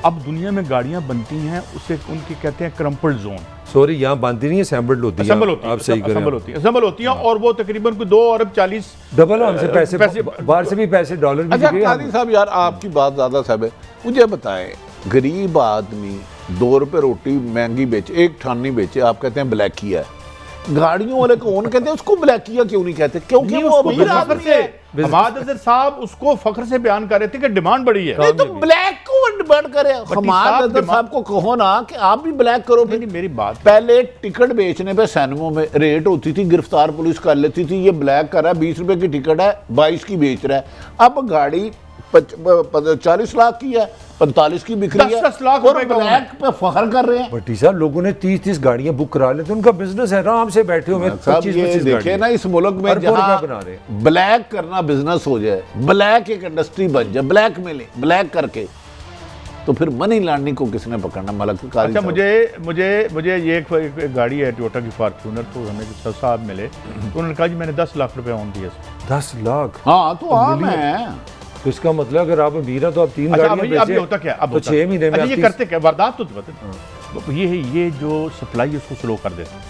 अब दुनिया में गाड़ियां बनती हैं, उसे उनकी कहते हैं क्रम्पल्ड जोन। सॉरी, यहाँ बनती नहीं है, असेंबल्ड होती है। आप सही करें, असेंबल होती है, और वो तकरीबन कोई 2 अरब 40 डबल हमसे पैसे बाहर से भी पैसे डॉलर भी। अच्छा कादी साहब यार, आपकी बात ज़्यादा साहब है, मुझे बताएं, गरीब आदमी 2 रुपये रोटी महंगी बेचे, 1 ठानी बेचे, आप कहते हैं ब्लैक किया है। गाड़ियों वाले कौन कहते हैं उसको ब्लैक किया क्यों नहीं कहते? क्योंकि वो अमीर आदमी है। हमाद साहब उसको फख्र से बयान कर रहे थे कि डिमांड बढ़ी है। नहीं तो ब्लैक को डिमांड करे। हमाद साहब को कहो ना कि आप भी ब्लैक करो। नहीं, मेरी बात, पहले टिकट बेचने पे सैनिकों में रेट होती थी, गिरफ्तार पुलिस कर लेती थी, ये ब्लैक कर रहा है, 20 रुपए की टिकट है, 22 की बेच रहा है। अब गाड़ी 40 लाख की है, 45 की बिक रही है, 10 लाख और ब्लैक पे फख्र कर रहे हैं। भट्टी साहब, लोगों ने 30 गाड़ियां बुक करा लेते, उनका बिजनेस है, आराम से बैठे हुए 25 देखिए ना, इस मुल्क में जहां बना रहे ब्लैक करना बिजनेस हो जाए, ब्लैक एक इंडस्ट्री बन जाए, ब्लैक में ले, ब्लैक करके तो फिर मनी लॉन्ड्रिंग को किसने पकड़ना? मलक कारी अच्छा, साहब। मुझे ये एक गाड़ी है टोयोटा की फॉर्च्यूनर, तो हमें सर साहब मिले तो उन्होंने कहा जी मैंने 10 लाख रुपए ऑन दिया। 10 लाख? हाँ तो आम है। तो इसका मतलब अगर आप अमीर हैं तो आप 3 अच्छा, गाड़ियां अभी होता क्या अब तो 6 महीने में अच्छा, आप ये 30 करते क्या वारदात तो बता ये जो सप्लाई है उसको स्लो कर देते हैं।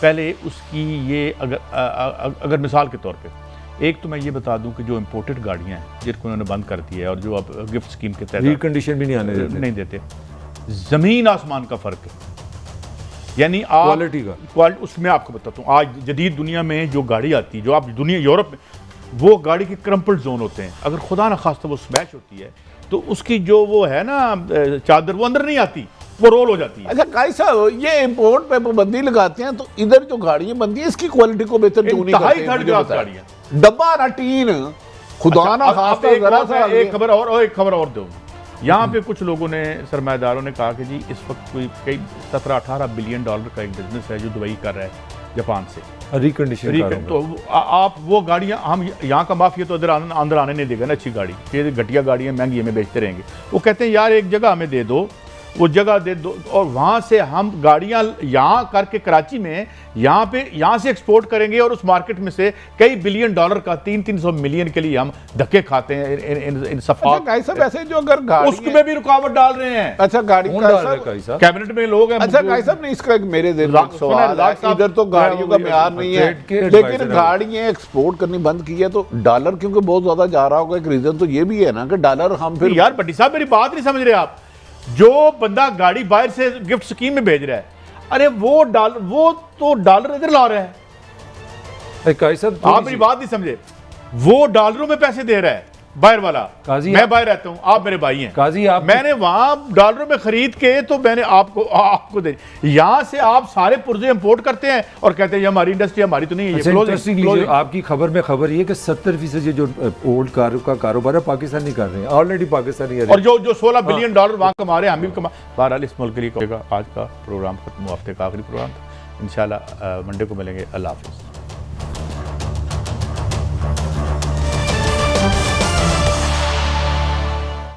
पहले उसकी ये अगर मिसाल के तौर पे एक तो मैं ये बता दूं कि जो इंपोर्टेड गाड़ियां हैं जिनको उन्होंने बंद कर दिया है और जो अब गिफ्ट स्कीम के तहत रिकंडीशन भी नहीं देते, जमीन आसमान का फर्क है। यानी आप क्वालिटी उसमें आपको बताता हूँ, आज जदीद दुनिया में जो गाड़ी आती है, जो आप दुनिया यूरोप में, वो गाड़ी के क्रम्पल्ड जोन होते हैं। अगर खुदा ना खास्ता वो स्मैश होती है तो उसकी जो वो है ना चादर, वो अंदर नहीं आती, वो रोल हो जाती है। अच्छा काई साहब, ये इंपोर्ट पे पाबंदी लगाते हैं तो इधर जो गाड़ियां बनती है इसकी क्वालिटी को बेहतर क्यों नहीं करते? थर्ड क्लास गाड़ियां, डब्बा ना टीन, खुदा ना खास्ता जरा सा एक खबर और दो। यहाँ पे कुछ लोगों ने, सरमायादारों ने कहा कि जी इस वक्त कोई कई 17-18 बिलियन डॉलर का एक बिजनेस है जो दुबई कर रहा है जापान से रिकंडीशन। तो आप वो गाड़ियाँ, हम यहाँ का माफिया तो अंदर आने नहीं देगा ना अच्छी गाड़ी, ये घटिया गाड़ियाँ महंगी हमें बेचते रहेंगे। वो कहते हैं यार एक जगह हमें दे दो, वो जगह दे दो और वहाँ से हम गाड़ियाँ यहाँ करके कराची में यहाँ से एक्सपोर्ट करेंगे और उस मार्केट में से कई बिलियन डॉलर का 300 मिलियन के लिए हम धक्के खाते हैं इन सफा। अच्छा ऐसे जो अगर गाड़ी उसमें भी रुकावट डाल रहे हैं। अच्छा गाड़ी कैबिनेट में लोग हैं। अच्छा काई साहब ने इसका मेरे दिल में सवाल है, इधर तो गाड़ियों का म्यार नहीं है लेकिन गाड़ियाँ एक्सपोर्ट करनी बंद की है तो डॉलर क्योंकि बहुत ज्यादा जा रहा होगा, एक रीजन तो ये भी है ना कि डॉलर हम फिर। यार भट्टी साहब मेरी बात नहीं समझ रहे आप, जो बंदा गाड़ी बाहर से गिफ्ट स्कीम में भेज रहा है, अरे वो तो डॉलर इधर ला रहा है। आप मेरी बात नहीं समझे, वो डॉलरों में पैसे दे रहा है बाहर वाला। मैं बाहर रहता हूं, आप मेरे भाई हैं काजी, मैंने वहां डॉलरों में खरीद के तो मैंने आपको दे, यहां से आप सारे पुर्जे इंपोर्ट करते हैं और कहते हैं ये हमारी इंडस्ट्री, हमारी तो नहीं है। आपकी खबर में खबर ये कि 70% जो ओल्ड कार का कारोबार है पाकिस्तान नहीं कर रहे हैं, ऑलरेडी पाकिस्तानी है। और जो 16 बिलियन डॉलर वहां कमा रहे हैं, हम भी कमा। बहरहाल इस मुल्क के लिए आज का प्रोग्राम खत्म, हफ्ते का आखिरी प्रोग्राम था। इंशाल्लाह मंडे को मिलेंगे। अल्लाह हाफिज़।